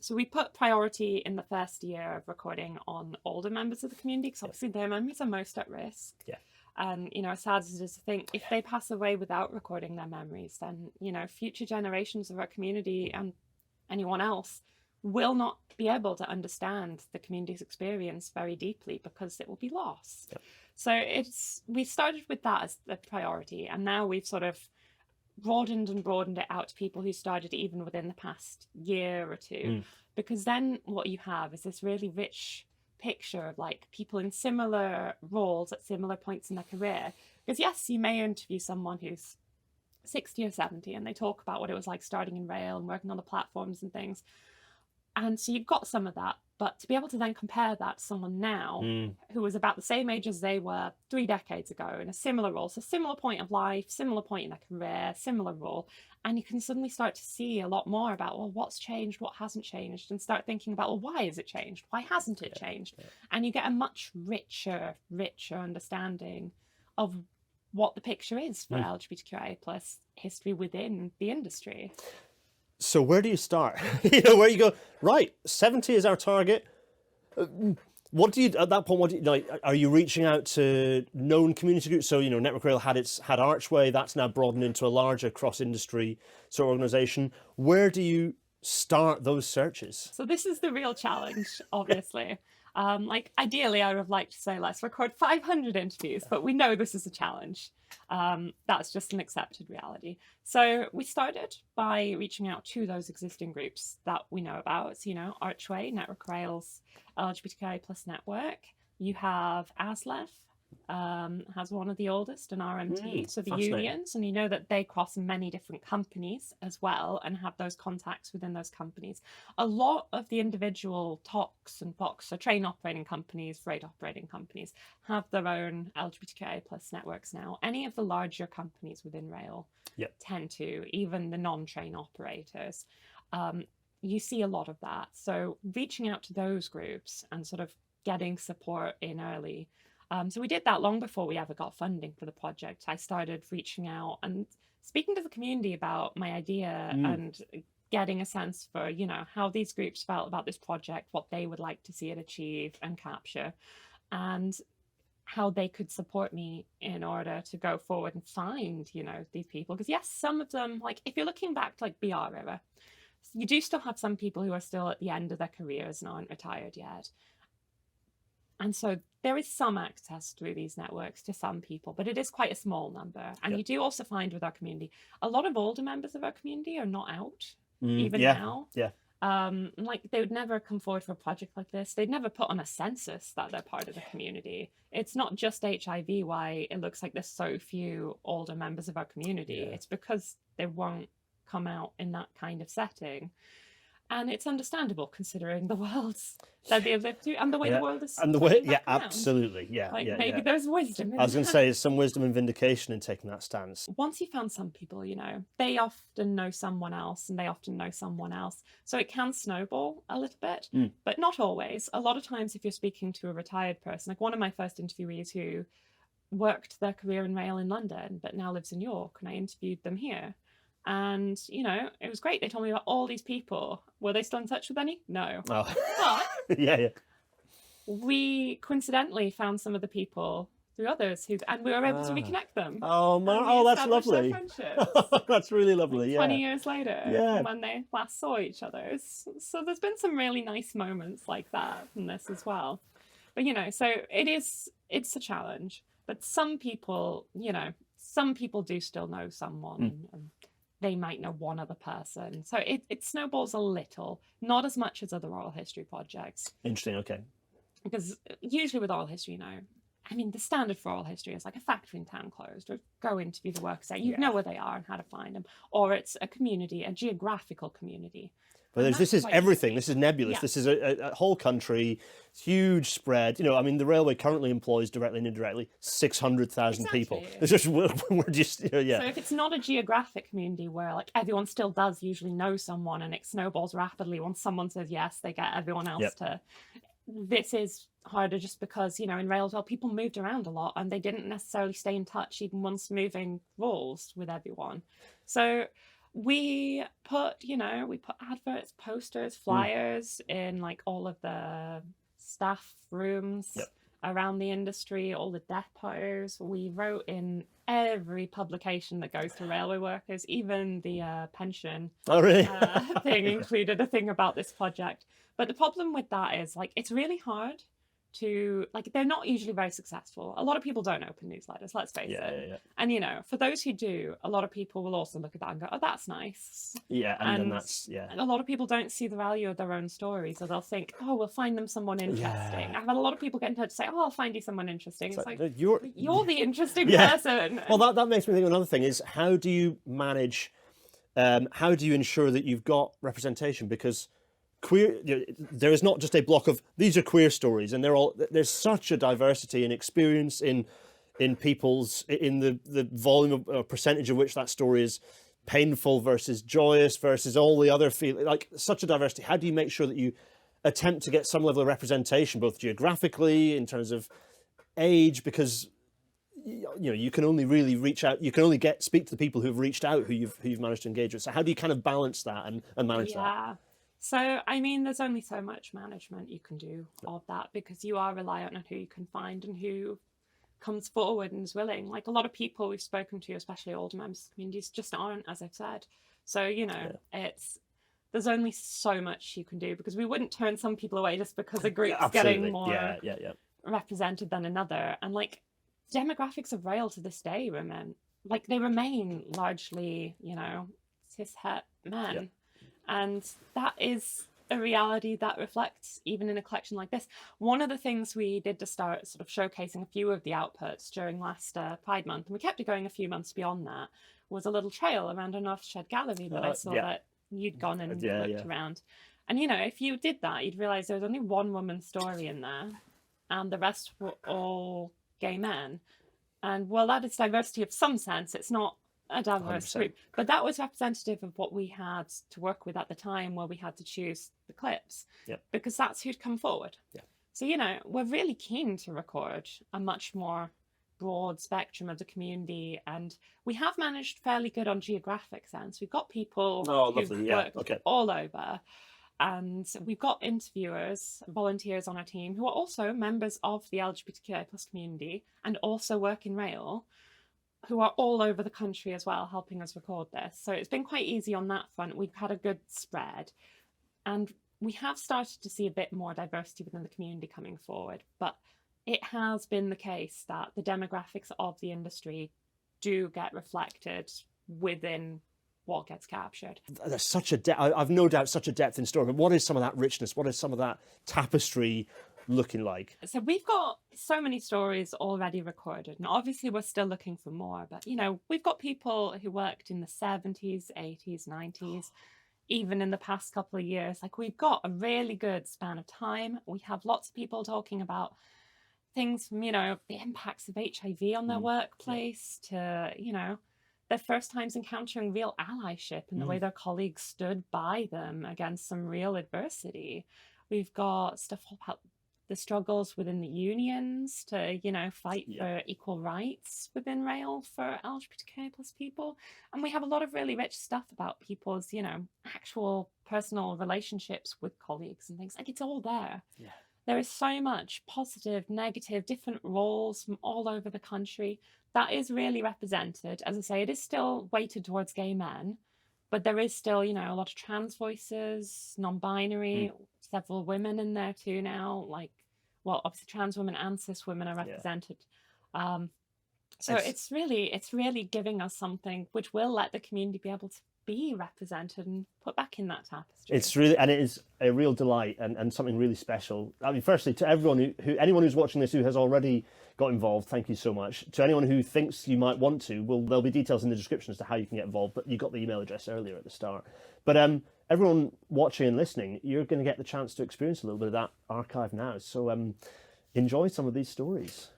So we put priority in the first year of recording on older members of the community, because obviously their memories are most at risk.
Yeah.
And, as sad as it is to think, if they pass away without recording their memories, then, future generations of our community and anyone else will not be able to understand the community's experience very deeply because it will be lost. Yep. So we started with that as the priority, and now we've sort of broadened it out to people who started even within the past year or two, because then what you have is this really rich picture of like people in similar roles at similar points in their career. Because yes, you may interview someone who's 60 or 70 and they talk about what it was like starting in rail and working on the platforms and things, and so you've got some of that, but to be able to then compare that to someone now who was about the same age as they were 3 decades ago in a similar role, so similar point of life, similar point in their career, similar role, and you can suddenly start to see a lot more about, well, what's changed, what hasn't changed, and start thinking about, well, why has it changed, why hasn't it changed? And you get a much richer understanding of what the picture is for LGBTQIA plus history within the industry.
So where do you start? Where you go, right, 70 is our target. What do you, at that point, are you reaching out to known community groups? So, Network Rail had Archway, that's now broadened into a larger cross-industry sort of organisation. Where do you start those searches?
So this is the real challenge, obviously. Ideally, I would have liked to say, let's record 500 interviews, but we know this is a challenge. That's just an accepted reality. So we started by reaching out to those existing groups that we know about. So, Archway, Network Rail's LGBTQI plus network. You have ASLEF, has one of the oldest, an RMT, so the unions, and you know that they cross many different companies as well and have those contacts within those companies. A lot of the individual TOCs and POCs, so train operating companies, freight operating companies, have their own LGBTQIA plus networks now. Any of the larger companies within rail tend to, even the non-train operators. you see a lot of that. So reaching out to those groups and sort of getting support in early. So we did that long before we ever got funding for the project. I started reaching out and speaking to the community about my idea and getting a sense for, you know, how these groups felt about this project, what they would like to see it achieve and capture, and how they could support me in order to go forward and find, you know, these people. Because yes, some of them, like if you're looking back to like BR era, you do still have some people who are still at the end of their careers and aren't retired yet. And so there is some access through these networks to some people, but it is quite a small number. And you do also find with our community, a lot of older members of our community are not out even now. Like they would never come forward for a project like this. They'd never put on a census that they're part of the community. It's not just HIV why it looks like there's so few older members of our community. It's because they won't come out in that kind of setting. And it's understandable considering the worlds that they've lived through and the way the world is.
And the way, absolutely.
Maybe there's wisdom in
I was going to say, there's some wisdom and vindication in taking that stance.
Once you found some people, you know, they often know someone else and they often know someone else. So it can snowball a little bit, but not always. A lot of times if you're speaking to a retired person, like one of my first interviewees who worked their career in rail in London, but now lives in York, and I interviewed them here. And, you know, it was great. They told me about all these people. Were they still in touch with any? No.
Oh.
But
yeah.
we coincidentally found some of the people through others and we were able to reconnect them.
Oh, that's lovely. That's really lovely.
Like 20 years later when they last saw each other. So there's been some really nice moments like that in this as well. But, you know, so it's a challenge. But some people, you know, do still know someone. And they might know one other person. So it snowballs a little, not as much as other oral history projects.
Interesting, okay.
Because usually with oral history, you know, I mean, the standard for oral history is like a factory in town closed, or go interview the workers there. You know where they are and how to find them. Or it's a community, a geographical community.
But this is everything. This is nebulous. This is a whole country, huge spread. You know, I mean, the railway currently employs directly and indirectly 600,000 people. It's just we're just So
if it's not a geographic community where like everyone still does usually know someone and it snowballs rapidly once someone says yes, they get everyone else to. This is harder just because, you know, in rail as well, people moved around a lot and they didn't necessarily stay in touch even once moving roles with everyone. So we put adverts, posters, flyers in like all of the staff rooms around the industry, all the depots. We wrote in every publication that goes to railway workers, even the pension thing included a thing about this project. But the problem with that is like it's really hard to like they're not usually very successful. A lot of people don't open newsletters, let's face it. And you know, for those who do, a lot of people will also look at that and go, oh, that's nice.
And that's
and a lot of people don't see the value of their own stories, so they'll think, oh, we'll find them someone interesting. I've had a lot of people get in touch and say, oh, I'll find you someone interesting. It's like you're the interesting person.
Well, that makes me think of another thing is how do you manage how do you ensure that you've got representation? Because queer, there is not just a block of these are queer stories, and there's such a diversity in experience in people's in the volume of percentage of which that story is painful versus joyous versus all the other like such a diversity. How do you make sure that you attempt to get some level of representation, both geographically in terms of age, because you know you can only really reach out, you can only speak to the people who've reached out, who you've managed to engage with. So how do you kind of balance that and manage that?
So, I mean, there's only so much management you can do of that because you are reliant on who you can find and who comes forward and is willing. Like a lot of people we've spoken to, especially older members of communities, just aren't, as I've said. So, you know, there's only so much you can do because we wouldn't turn some people away just because a group's getting more represented than another. And like demographics of rail to this day remain largely, you know, cis-het men. And that is a reality that reflects even in a collection like this. One of the things we did to start sort of showcasing a few of the outputs during last Pride Month, and we kept it going a few months beyond that, was a little trail around an Earthshed gallery that I saw that you'd gone and looked around. And, you know, if you did that, you'd realise there was only one woman's story in there, and the rest were all gay men. And while that is diversity of some sense, it's not a diverse
100%.
group. But that was representative of what we had to work with at the time, where we had to choose the clips,
Yep.
because that's who'd come forward.
Yeah.
So, we're really keen to record a much more broad spectrum of the community, and we have managed fairly good on geographic sense. We've got people who've worked all over, and we've got interviewers, volunteers on our team who are also members of the LGBTQIA+ community and also work in rail, who are all over the country as well, helping us record this. So it's been quite easy on that front. We've had a good spread, and we have started to see a bit more diversity within the community coming forward. But it has been the case that the demographics of the industry do get reflected within what gets captured.
There's such a depth. I've no doubt such a depth in story. But what is some of that richness? What is some of that tapestry looking like?
So we've got so many stories already recorded, and obviously we're still looking for more. But we've got people who worked in the 70s, 80s, 90s, even in the past couple of years. Like, we've got a really good span of time. We have lots of people talking about things from the impacts of HIV on their workplace to their first times encountering real allyship and the way their colleagues stood by them against some real adversity. We've got stuff about the struggles within the unions to, fight for equal rights within rail for LGBTQIA+ people. And we have a lot of really rich stuff about people's, actual personal relationships with colleagues and things. Like, it's all there.
Yeah.
There is so much positive, negative, different roles from all over the country that is really represented. As I say, it is still weighted towards gay men, but there is still, a lot of trans voices, non-binary, several women in there too now. Like, well, obviously trans women and cis women are represented. So it's really giving us something which will let the community be able to be represented and put back in that tapestry.
It's really, and it is a real delight and something really special. I mean, firstly, to everyone anyone who's watching this who has already got involved, thank you so much. To anyone who thinks you might want to, there'll be details in the description as to how you can get involved, but you got the email address earlier at the start. But everyone watching and listening, you're going to get the chance to experience a little bit of that archive now. So enjoy some of these stories.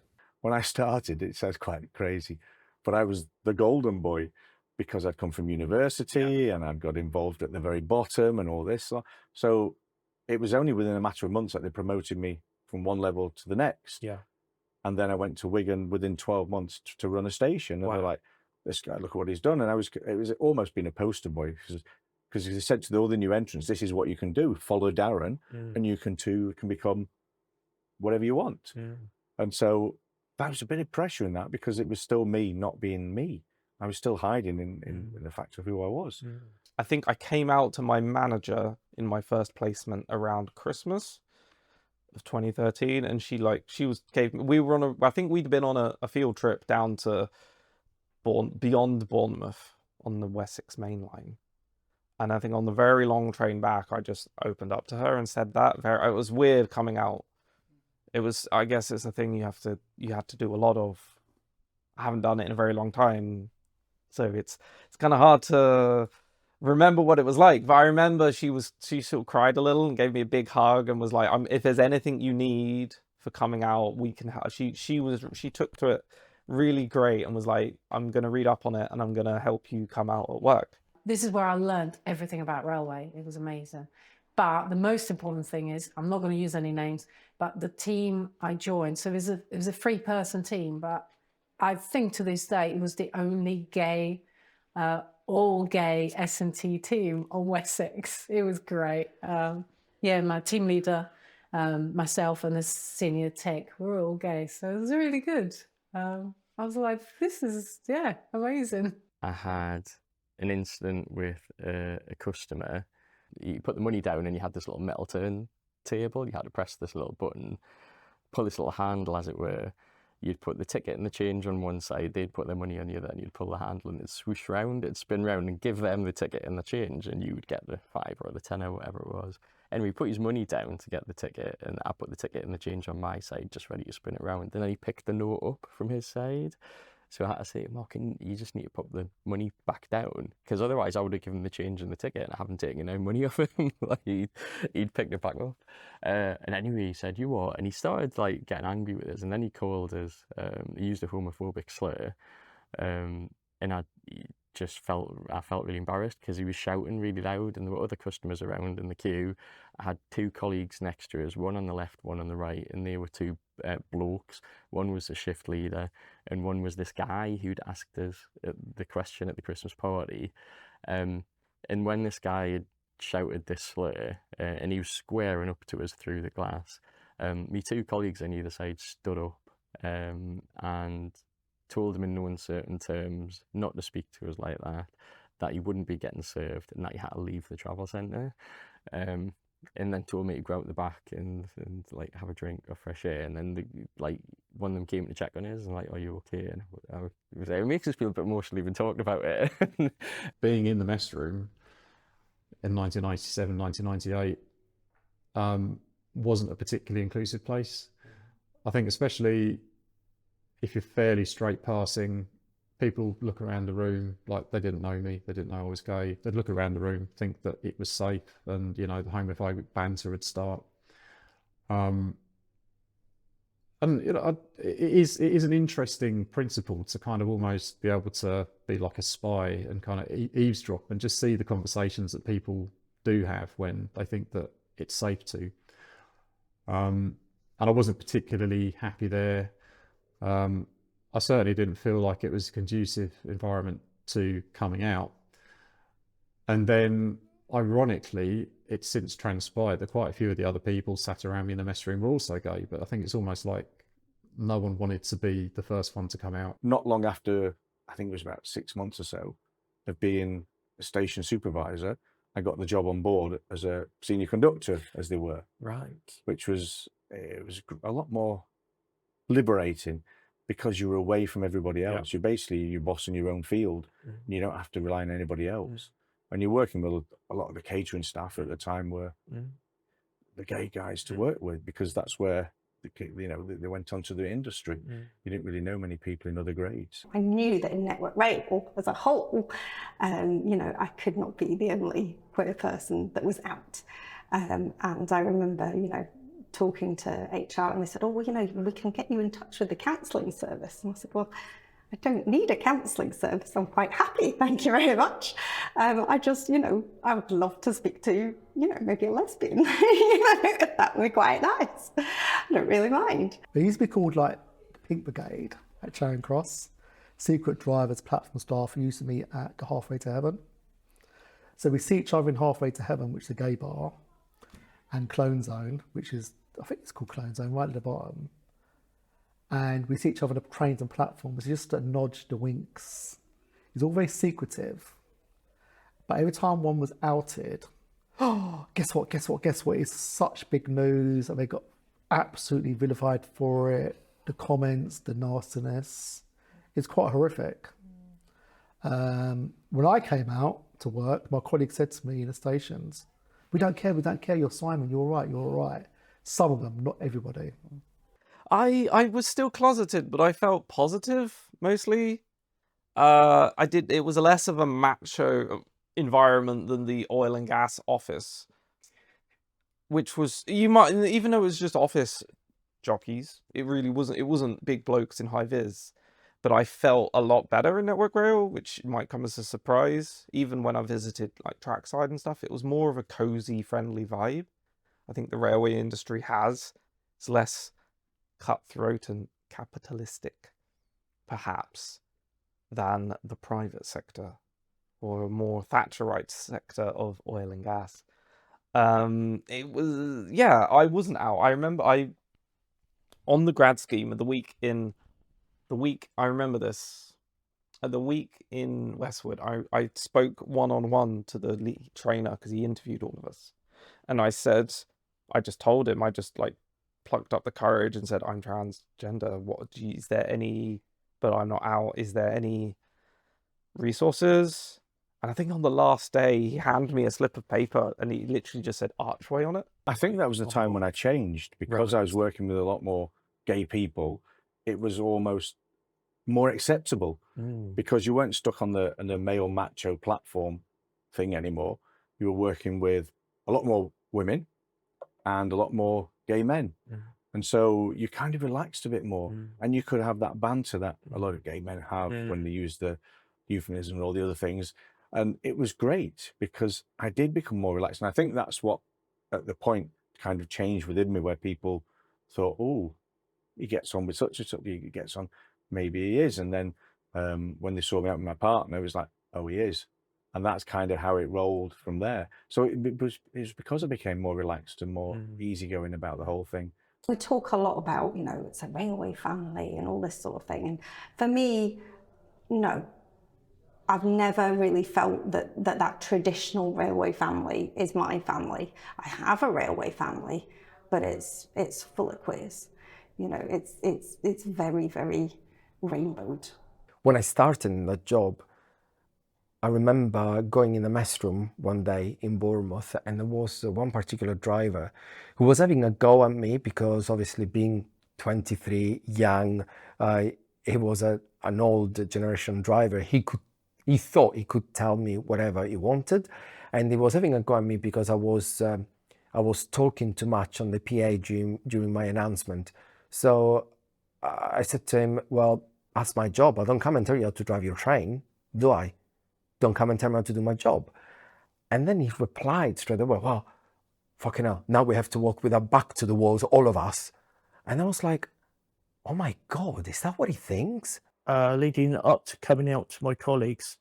When I started, it sounds quite crazy, but I was the golden boy, because I'd come from university and I'd got involved at the very bottom and all this. So it was only within a matter of months that they promoted me from one level to the next. Yeah. And then I went to Wigan within 12 months to run a station. And they're like, this guy, look at what he's done. And it was almost being a poster boy, because they said to all the new entrants, this is what you can do. Follow Darren and you can become whatever you want. And so that was a bit of pressure in that, because it was still me not being me. I was still hiding in the fact of who I was.
I think I came out to my manager in my first placement around Christmas of 2013, and I think we'd been on a field trip down to beyond Bournemouth on the Wessex main line. And I think on the very long train back, I just opened up to her and said that. It was weird coming out. I guess it's a thing you had to do a lot of. I haven't done it in a very long time. So it's kind of hard to remember what it was like. But I remember she sort of cried a little and gave me a big hug and was like, if there's anything you need for coming out, we can help. She took to it really great and was like, I'm going to read up on it and I'm going to help you come out at work.
This is where I learned everything about railway. It was amazing. But the most important thing is, I'm not going to use any names, but the team I joined, so it was a 3-person team, but I think to this day, it was the only gay, all gay S&T team on Wessex. It was great. My team leader, myself and the senior tech were all gay. So it was really good. I was like, this is, amazing.
I had an incident with a customer. You put the money down and you had this little metal turntable. You had to press this little button, pull this little handle, as it were. You'd put the ticket and the change on one side, they'd put their money on the other, and you'd pull the handle and it'd swoosh round, it'd spin round and give them the ticket and the change, and you would get the 5 or the 10 or whatever it was. And we put his money down to get the ticket, and I put the ticket and the change on my side, just ready to spin it round. And then he picked the note up from his side. So I had to say to him, you just need to put the money back down, because otherwise I would have given the change and the ticket and I haven't taken any money off him. Like he'd picked it back up. And anyway, he said, you what? And he started like getting angry with us, and then he called us, he used a homophobic slur. And I felt really embarrassed because he was shouting really loud and there were other customers around in the queue. I had two colleagues next to us, one on the left, one on the right, and they were two blokes. One was the shift leader and one was this guy who'd asked us the question at the Christmas party. And when this guy had shouted this slur and he was squaring up to us through the glass, my two colleagues on either side stood up and told him in no uncertain terms not to speak to us like that he wouldn't be getting served and that he had to leave the travel centre. And then told me to go out the back and like have a drink of fresh air. And then one of them came to check on us and like, "Are you okay?" And I was like, it makes us feel a bit emotional even talking about it.
Being in the mess room in 1997, 1998 wasn't a particularly inclusive place. I think especially if you're fairly straight passing, people look around the room like they didn't know me, they didn't know I was gay. They'd look around the room, think that it was safe, and the homophobic banter would start. And it is an interesting principle to kind of almost be able to be like a spy and kind of eavesdrop and just see the conversations that people do have when they think that it's safe to. And I wasn't particularly happy there. I certainly didn't feel like it was a conducive environment to coming out. And then, ironically, it's since transpired that quite a few of the other people sat around me in the mess room were also gay, but I think it's almost like no one wanted to be the first one to come out.
Not long after, I think it was about 6 months or so, of being a station supervisor, I got the job on board as a senior conductor, as they were.
Right.
Which was, it was a lot more liberating because you were away from everybody else. You're basically your boss in your own field, and you don't have to rely on anybody else. And you're working with a lot of the catering staff at the time were the gay guys to work with, because that's where they went on to the industry. You didn't really know many people in other grades.
I knew that in Network Rail as a whole, I could not be the only queer person that was out. And I remember, talking to HR and they said, "Oh, well, we can get you in touch with the counselling service." And I said, "Well, I don't need a counselling service. I'm quite happy, thank you very much. I just, I would love to speak to, maybe a lesbian. That would be quite nice. I don't really mind."
It used to be called like the Pink Brigade at Charing Cross. Secret drivers, platform staff who used to meet at the Halfway to Heaven. So we see each other in Halfway to Heaven, which is a gay bar, and Clone Zone, which is, I think it's called Clone Zone, right at the bottom. And we see each other on the trains and platforms, just a nod, the winks. It's all very secretive. But every time one was outed, guess what? It's such big news, and they got absolutely vilified for it. The comments, the nastiness, it's quite horrific. When I came out to work, my colleague said to me in the stations, we don't care, you're Simon, you're all right. Some of them, not everybody.
I was still closeted, but I felt positive mostly. It was less of a macho environment than the oil and gas office, which was, even though it was just office jockeys, it wasn't big blokes in high vis, but I felt a lot better in Network Rail, which might come as a surprise. Even when I visited like trackside and stuff, it was more of a cozy, friendly vibe. I think the railway industry it's less cutthroat and capitalistic, perhaps, than the private sector or a more Thatcherite sector of oil and gas. It was, I wasn't out. I remember on the grad scheme of the week in Westwood, I spoke one-on-one to the lead trainer because he interviewed all of us. And I just told him, I just plucked up the courage and said, "I'm transgender. Is there any, but I'm not out. Is there any resources?" And I think on the last day, he handed me a slip of paper and he literally just said Archway on it.
I think that was the time when I changed, because I was working with a lot more gay people. It was almost more acceptable because you weren't stuck on the male macho platform thing anymore. You were working with a lot more women and a lot more gay men. And so you kind of relaxed a bit more, and you could have that banter that a lot of gay men have when they use the euphemism and all the other things. And it was great because I did become more relaxed. And I think that's what, at the point, kind of changed within me, where people thought, oh, he gets on with such and such, he gets on, maybe he is. And then when they saw me out with my partner, it was like, oh, he is. And that's kind of how it rolled from there. So it was because I became more relaxed and more easygoing about the whole thing.
We talk a lot about, you know, it's a railway family and all this sort of thing. And for me, no, I've never really felt that traditional railway family is my family. I have a railway family, but it's full of queers. You know, it's very, very rainbowed.
When I started in that job, I remember going in the mess room one day in Bournemouth, and there was one particular driver who was having a go at me because, obviously, being 23, young, he was an old generation driver. He thought he could tell me whatever he wanted, and he was having a go at me because I was talking too much on the PA during my announcement. So I said to him, well, that's my job. I don't come and tell you how to drive your train, do I? Don't come and tell me how to do my job. And then he replied straight away, well, fucking hell, now we have to walk with our back to the walls, all of us. And I was like, oh my God, is that what he thinks?
Leading up to coming out to my colleagues,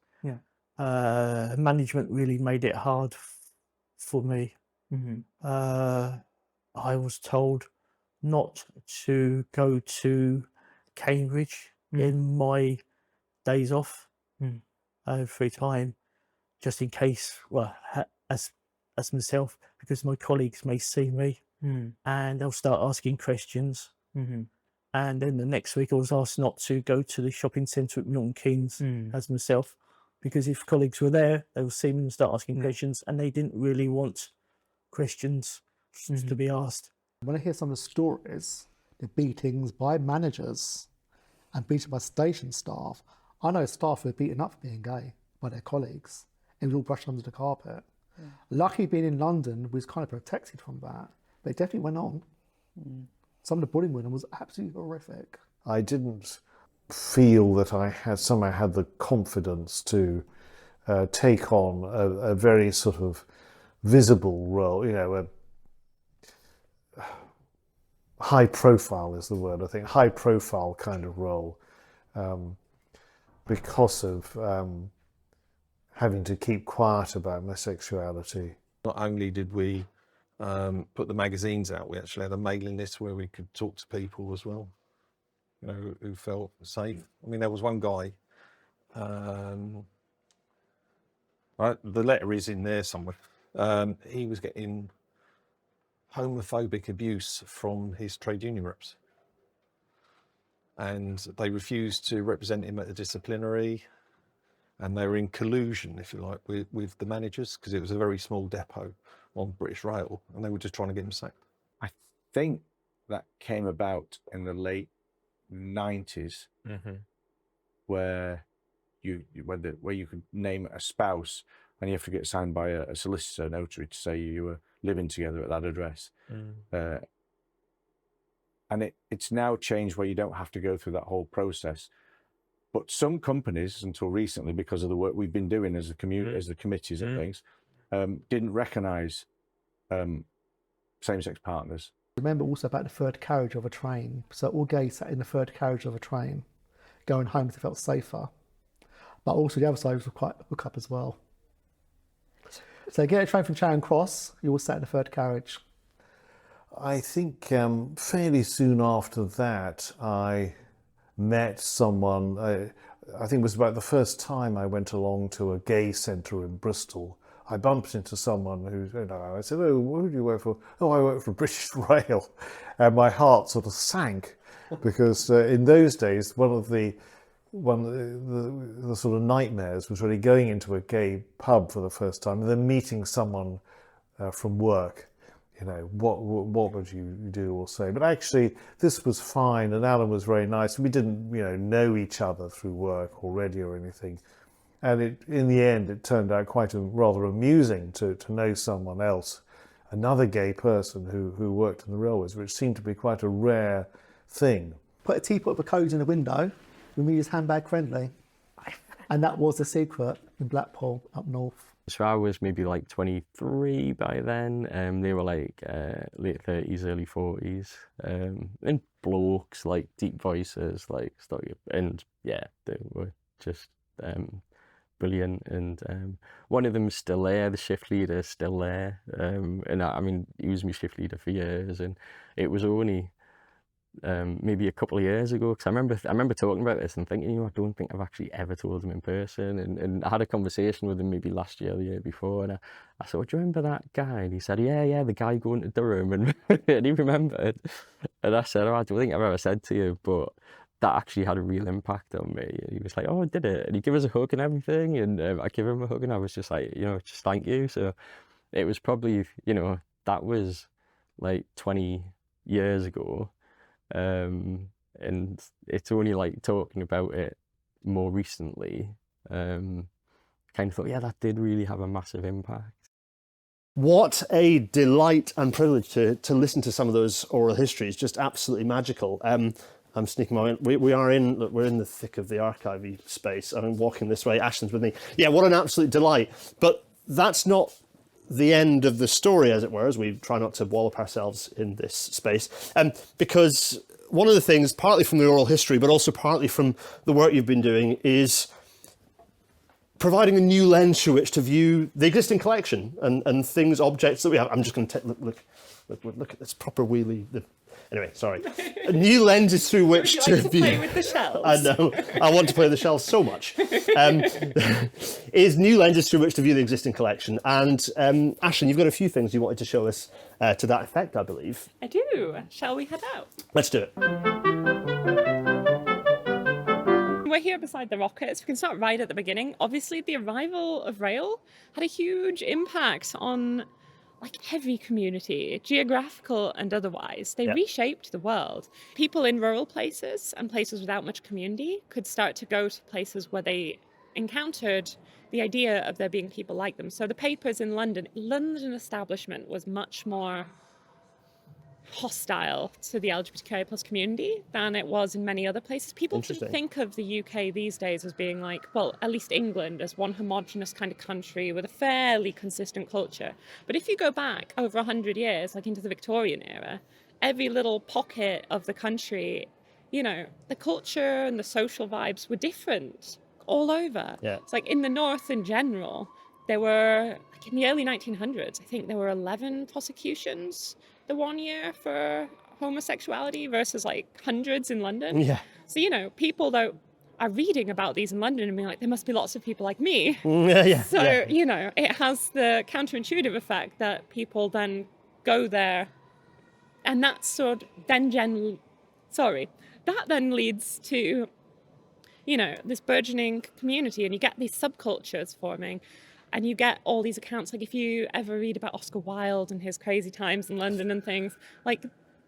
management really made it hard for me. I was told not to go to Cambridge in my days off. Free time, just in case, well, as myself, because my colleagues may see me and they'll start asking questions. And then the next week I was asked not to go to the shopping centre at Milton Keynes as myself, because if colleagues were there, they would see me and start asking questions, and they didn't really want questions to be asked.
When I hear some of the stories, the beatings by managers and beaten by station staff, I know staff who were beaten up for being gay by their colleagues. It was all brushed under the carpet. Lucky being in London, we was kind of protected from that, but it definitely went on. Some of the bullying was absolutely horrific.
I didn't feel that I had somehow had the confidence to take on a very sort of visible role, you know, high profile is the word, I think, high profile kind of role. Because of having to keep quiet about my sexuality.
Not only did we put the magazines out, we actually had a mailing list where we could talk to people as well, you know, who felt safe. I mean, there was one guy, the letter is in there somewhere, he was getting homophobic abuse from his trade union reps. And they refused to represent him at the disciplinary, and they were in collusion, if you like, with the managers, because it was a very small depot on British Rail, and they were just trying to get him sacked.
I think that came about in the late 90s, where you could name a spouse, and you have to get signed by a solicitor, notary, to say you were living together at that address. And it's now changed where you don't have to go through that whole process. But some companies, until recently, because of the work we've been doing as a community, as the committees and things, didn't recognise same-sex partners.
Remember also about the third carriage of a train. So all gays sat in the third carriage of a train, going home to felt safer. But also the other side was quite a hook up as well. So you get a train from Charing Cross, you all sat in the third carriage.
I think fairly soon after that, I met someone, I think it was about the first time I went along to a gay centre in Bristol. I bumped into someone who, you know, I said, oh, who do you work for? Oh, I work for British Rail. And my heart sort of sank because in those days, one of the sort of nightmares was really going into a gay pub for the first time and then meeting someone from work. You know, what would you do or say? But actually, this was fine, and Alan was very nice. We didn't, you know each other through work already or anything. And in the end, it turned out quite rather amusing to know someone else, another gay person who worked in the railways, which seemed to be quite a rare thing.
Put a teapot of a code in the window, we use handbag friendly. And that was the secret in Blackpool up north.
So I was maybe like 23 by then. They were like late 30s, early 40s. And blokes, like deep voices, like stuff. And yeah, they were just brilliant. And one of them is still there, the shift leader is still there. And I mean, he was my shift leader for years. And it was only maybe a couple of years ago, because I remember talking about this and thinking, I don't think I've actually ever told him in person, and I had a conversation with him maybe last year or the year before, and I said, do you remember that guy? And he said, yeah, the guy going to Durham, and, and he remembered, and I said, I don't think I've ever said to you, but that actually had a real impact on me. And he was like, oh, did it? And he gave us a hug and everything, and I gave him a hug, and I was just like, just thank you. So it was probably, that was like 20 years ago. And it's only like talking about it more recently, kind of thought, yeah, that did really have a massive impact.
What a delight and privilege to listen to some of those oral histories, just absolutely magical. I'm sneaking my way. We're in the thick of the archivey space. I'm walking this way, Ashton's with me. Yeah, what an absolute delight. But that's not the end of the story, as it were, as we try not to wallop ourselves in this space. Because one of the things, partly from the oral history, but also partly from the work you've been doing, is providing a new lens through which to view the existing collection and things, objects that we have. I'm just going to look at this proper wheelie. Anyway, sorry. New lenses through which
Would you like
to
to play
view.
with the shelves?
I know. I want to play with the shelves so much. Is new lenses through which to view the existing collection. And Ashton, you've got a few things you wanted to show us to that effect, I believe.
I do. Shall we head out?
Let's do it.
We're here beside the rockets. We can start right at the beginning. Obviously, the arrival of rail had a huge impact on every community, geographical and otherwise. They reshaped the world. People in rural places and places without much community could start to go to places where they encountered the idea of there being people like them. So the papers in London establishment was much more hostile to the LGBTQIA plus community than it was in many other places. People think of the UK these days as being at least England, as one homogenous kind of country with a fairly consistent culture. But if you go back over 100 years, into the Victorian era, every little pocket of the country, the culture and the social vibes were different all over.
Yeah.
It's in the north in general, there were, in the early 1900s, I think there were 11 prosecutions the one year for homosexuality versus hundreds in London.
Yeah.
So, people though are reading about these in London and being there must be lots of people like me.
Yeah.
So, it has the counterintuitive effect that people then go there, and that's that then leads to, this burgeoning community, and you get these subcultures forming. And you get all these accounts, if you ever read about Oscar Wilde and his crazy times in London and things,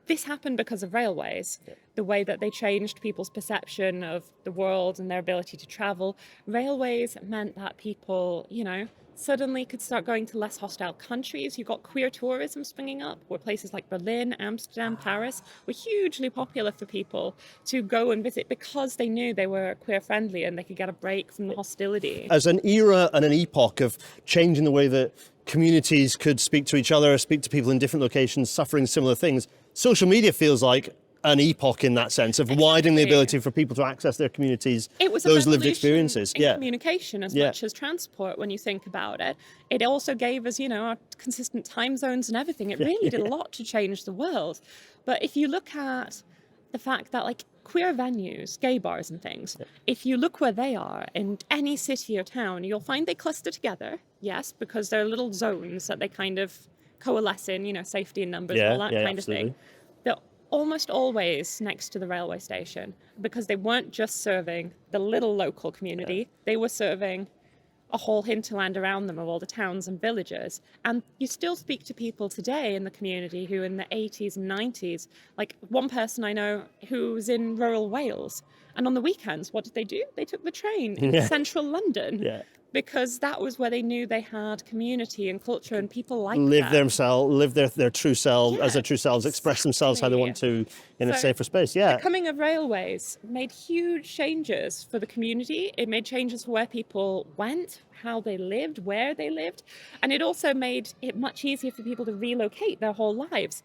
this happened because of railways. Yeah. The way that they changed people's perception of the world and their ability to travel. Railways meant that people, suddenly could start going to less hostile countries. You got queer tourism springing up, where places like Berlin, Amsterdam, Paris were hugely popular for people to go and visit because they knew they were queer friendly and they could get a break from the hostility.
As an era and an epoch of changing the way that communities could speak to each other, speak to people in different locations suffering similar things, social media feels like an epoch in that sense of widening the ability for people to access their communities,
it was
those lived experiences.
In communication as much as transport, when you think about it. It also gave us, our consistent time zones and everything. It really did a lot to change the world. But if you look at the fact that queer venues, gay bars and things, if you look where they are in any city or town, you'll find they cluster together, yes, because they're little zones that they kind of coalesce in, safety in numbers and all that kind of thing. They're almost always next to the railway station because they weren't just serving the little local community, they were serving a whole hinterland around them of all the towns and villages. And you still speak to people today in the community who in the 80s and 90s, one person I know who was in rural Wales, and on the weekends, what did they do? They took the train in central London. because that was where they knew they had community and culture and people like
live
that.
themselves, live their true self as their true selves, express themselves how they want to in a
So,
safer space. Yeah.
The coming of railways made huge changes for the community. It made changes for where people went, how they lived, where they lived, and it also made it much easier for people to relocate their whole lives.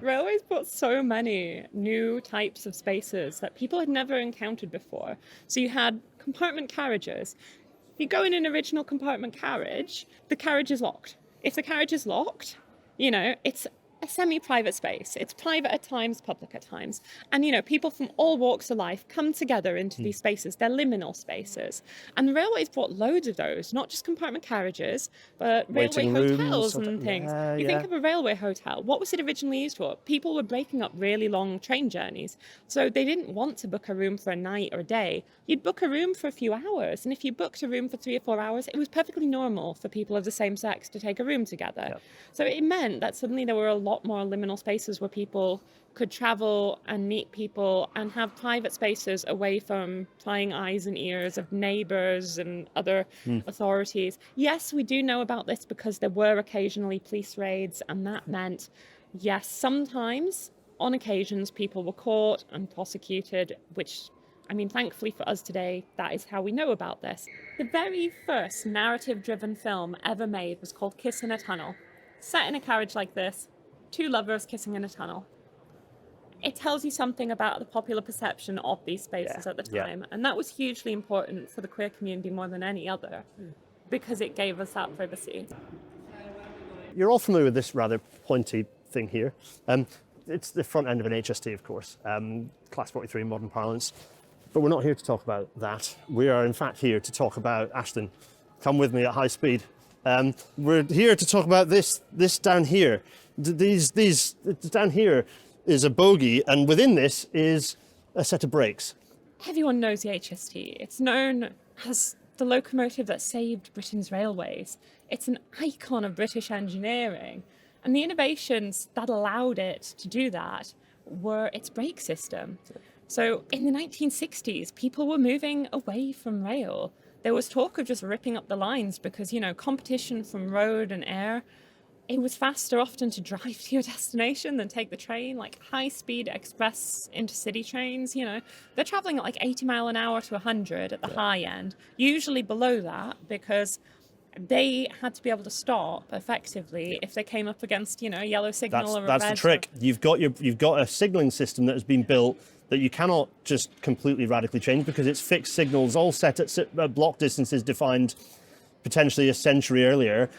Railways brought so many new types of spaces that people had never encountered before. So you had compartment carriages. If you go in an original compartment carriage, the carriage is locked. If the carriage is locked, it's a semi-private space. It's private at times, public at times. And, people from all walks of life come together into these spaces. They're liminal spaces. And the railways brought loads of those, not just compartment carriages, but railway
Waiting rooms,
hotels
sort
and
of-
things.
yeah,
You
yeah.
think of a railway hotel. What was it originally used for? People were breaking up really long train journeys. So they didn't want to book a room for a night or a day. You'd book a room for a few hours. And if you booked a room for 3 or 4 hours, it was perfectly normal for people of the same sex to take a room together.
Yeah.
So it meant that suddenly there were a lot more liminal spaces where people could travel and meet people and have private spaces away from prying eyes and ears of neighbours and other authorities. Yes, we do know about this because there were occasionally police raids, and that meant, yes, sometimes, on occasions, people were caught and prosecuted, which, thankfully for us today, that is how we know about this. The very first narrative-driven film ever made was called Kiss in a Tunnel. Set in a carriage like this, 2 lovers kissing in a tunnel. It tells you something about the popular perception of these spaces at the time. And that was hugely important for the queer community more than any other, because it gave us that privacy.
You're all familiar with this rather pointy thing here. It's the front end of an HST, of course, Class 43 in modern parlance. But we're not here to talk about that. We are, in fact, here to talk about, Ashton, come with me at high speed. We're here to talk about this down here. These down here is a bogie, and within this is a set of brakes.
Everyone knows the HST. It's known as the locomotive that saved Britain's railways. It's an icon of British engineering. And the innovations that allowed it to do that were its brake system. So in the 1960s, people were moving away from rail. There was talk of just ripping up the lines because, competition from road and air. It was faster often to drive to your destination than take the train, like high-speed express intercity trains, They're traveling at like 80 mile an hour to 100 at the high end, usually below that, because they had to be able to stop effectively if they came up against, a yellow signal or a red.
That's the trick. You've got a signalling system that has been built that you cannot just completely radically change because it's fixed signals, all set at block distances defined potentially a century earlier.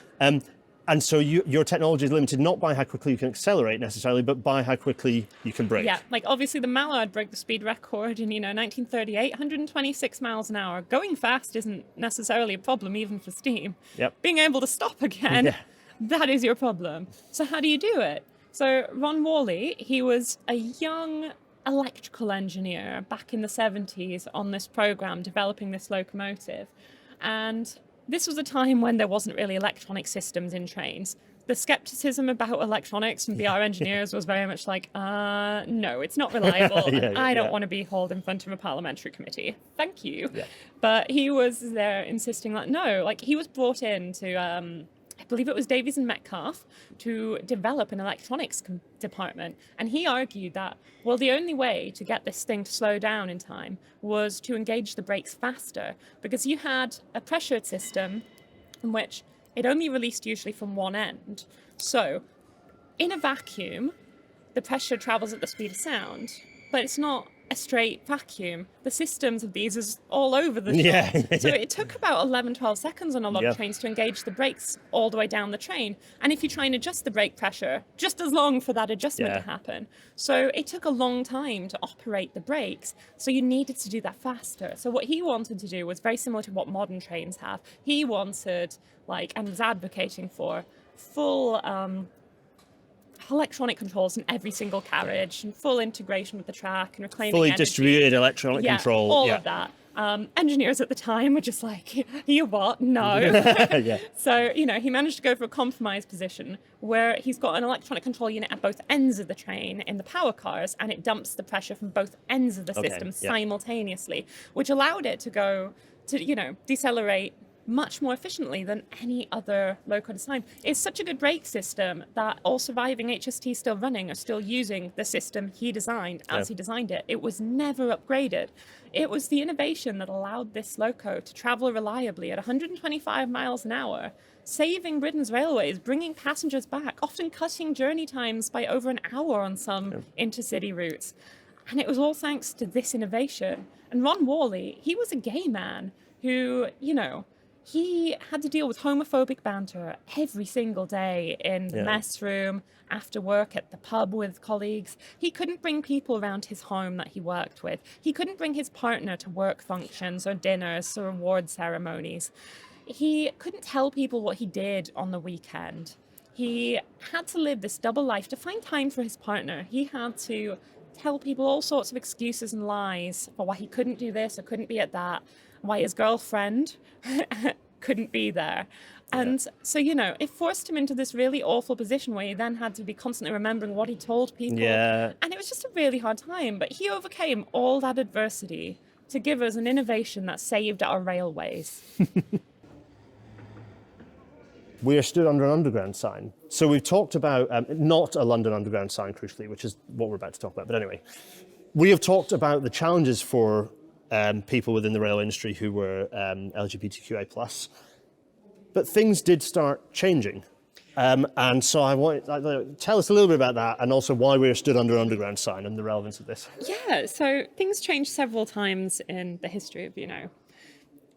And so your technology is limited not by how quickly you can accelerate necessarily, but by how quickly you can brake.
Yeah, like obviously the Mallard broke the speed record in 1938, 126 miles an hour. Going fast isn't necessarily a problem even for steam.
Yep.
Being able to stop again, that is your problem. So how do you do it? So Ron Wallally, he was a young electrical engineer back in the 70s on this program developing this locomotive. And this was a time when there wasn't really electronic systems in trains. The skepticism about electronics from BR engineers was very much like, no, it's not reliable. I don't want to be hauled in front of a parliamentary committee. Thank you. Yeah. But he was there insisting that, no, like he was brought in to, I believe it was Davies and Metcalfe, to develop an electronics department. And he argued that, well, the only way to get this thing to slow down in time was to engage the brakes faster, because you had a pressure system in which it only released usually from one end. So in a vacuum, the pressure travels at the speed of sound, but it's not a straight vacuum. The systems of these is all over the shop. So it took about 11, 12 seconds on a lot of trains to engage the brakes all the way down the train. And if you try and adjust the brake pressure, just as long for that adjustment to happen. So it took a long time to operate the brakes. So you needed to do that faster. So what he wanted to do was very similar to what modern trains have. He wanted, and was advocating for, full electronic controls in every single carriage and full integration with the track and reclaiming
fully
energy.
distributed electronic control.
All of that. Engineers at the time were just like, you what? No. So, he managed to go for a compromise position where he's got an electronic control unit at both ends of the train in the power cars, and it dumps the pressure from both ends of the system simultaneously, which allowed it to go to, decelerate much more efficiently than any other loco design. It's such a good brake system that all surviving HST still running are still using the system he designed as he designed it. It was never upgraded. It was the innovation that allowed this loco to travel reliably at 125 miles an hour, saving Britain's railways, bringing passengers back, often cutting journey times by over an hour on some intercity routes. And it was all thanks to this innovation. And Ron Wallally, he was a gay man who, he had to deal with homophobic banter every single day in the mess room, after work, at the pub with colleagues. He couldn't bring people around his home that he worked with. He couldn't bring his partner to work functions or dinners or award ceremonies. He couldn't tell people what he did on the weekend. He had to live this double life to find time for his partner. He had to tell people all sorts of excuses and lies for why he couldn't do this or couldn't be at that, why his girlfriend couldn't be there. And so, it forced him into this really awful position where he then had to be constantly remembering what he told people. And it was just a really hard time, but he overcame all that adversity to give us an innovation that saved our railways.
We are stood under an underground sign. So we've talked about not a London Underground sign, crucially, which is what we're about to talk about. But anyway, we have talked about the challenges for people within the rail industry who were LGBTQIA+. But things did start changing. And so I want tell us a little bit about that, and also why we're stood under an underground sign and the relevance of this.
Yeah, so things changed several times in the history of,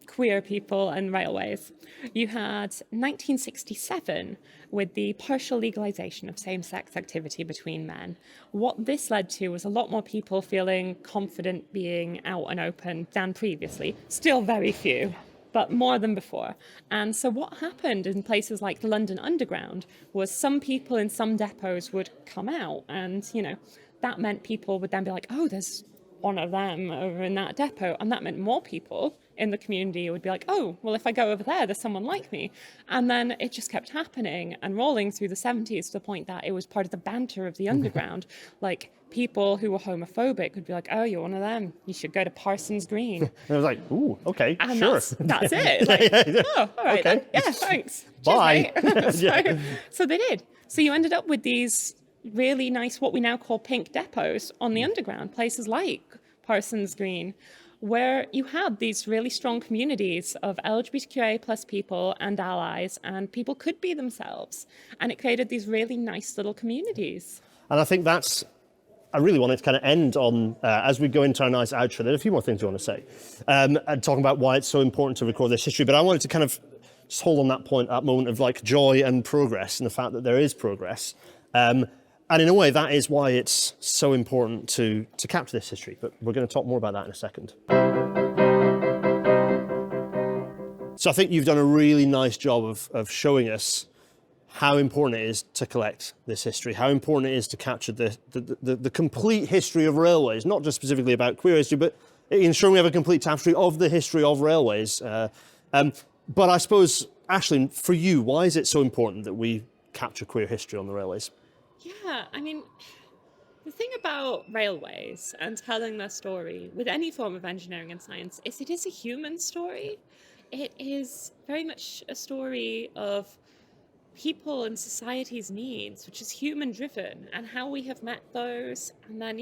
queer people and railways. You had 1967 with the partial legalization of same-sex activity between men. What this led to was a lot more people feeling confident being out and open than previously. Still very few, but more than before. And so what happened in places like the London Underground was some people in some depots would come out, and, that meant people would then be like, oh, there's one of them over in that depot. And that meant more people in the community would be like, oh, well, if I go over there, there's someone like me. And then it just kept happening and rolling through the 70s to the point that it was part of the banter of the underground. Like, people who were homophobic would be like, oh, you're one of them. You should go to Parsons Green.
And I was like, ooh, okay,
and
sure.
That's it. Like, oh, all right,
okay.
then. Yeah, thanks.
Bye.
Cheers, so they did. So you ended up with these really nice, what we now call pink depots on the underground, places like Parsons Green, where you had these really strong communities of LGBTQIA plus people and allies, and people could be themselves. And it created these really nice little communities.
And I think I really wanted to kind of end on, as we go into our nice outro, there's a few more things we want to say, and talking about why it's so important to record this history. But I wanted to kind of just hold on that point, that moment of like joy and progress, and the fact that there is progress. And in a way, that is why it's so important to capture this history. But we're going to talk more about that in a second. So I think you've done a really nice job of showing us how important it is to collect this history, how important it is to capture the complete history of railways, not just specifically about queer history, but ensuring we have a complete tapestry of the history of railways. But I suppose, Aisling, for you, why is it so important that we capture queer history on the railways?
Yeah, I mean, the thing about railways and telling their story with any form of engineering and science is it is a human story. It is very much a story of people and society's needs, which is human driven, and how we have met those. And then,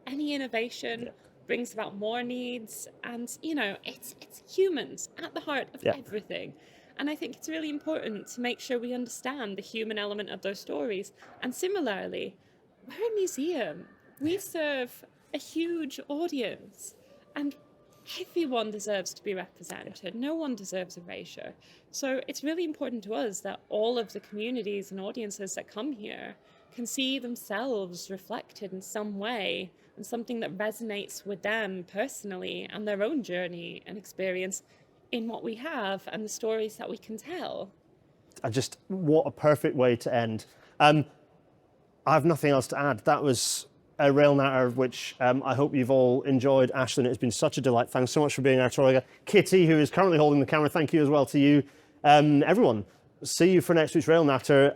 any innovation brings about more needs, and, it's humans at the heart of everything. And I think it's really important to make sure we understand the human element of those stories. And similarly, we're a museum. We serve a huge audience, and everyone deserves to be represented. No one deserves erasure. So it's really important to us that all of the communities and audiences that come here can see themselves reflected in some way, and something that resonates with them personally and their own journey and experience in what we have and the stories that we can tell.
What a perfect way to end. I have nothing else to add. That was a Rail Natter, which I hope you've all enjoyed. Aisling, it's been such a delight. Thanks so much for being our tour guide. Kitty, who is currently holding the camera, thank you as well to you. Everyone, see you for next week's Rail Natter.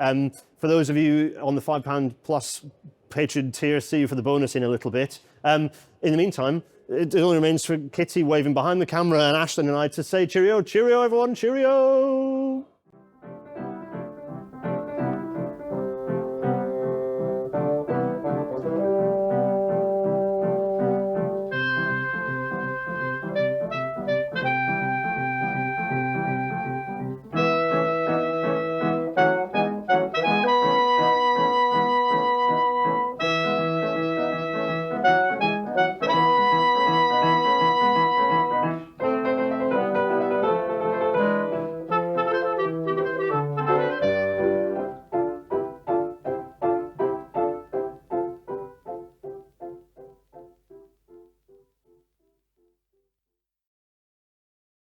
For those of you on the £5 plus Patreon tier, see you for the bonus in a little bit. In the meantime, it only remains for Kitty waving behind the camera and Ashlyn and I to say cheerio, cheerio everyone, cheerio.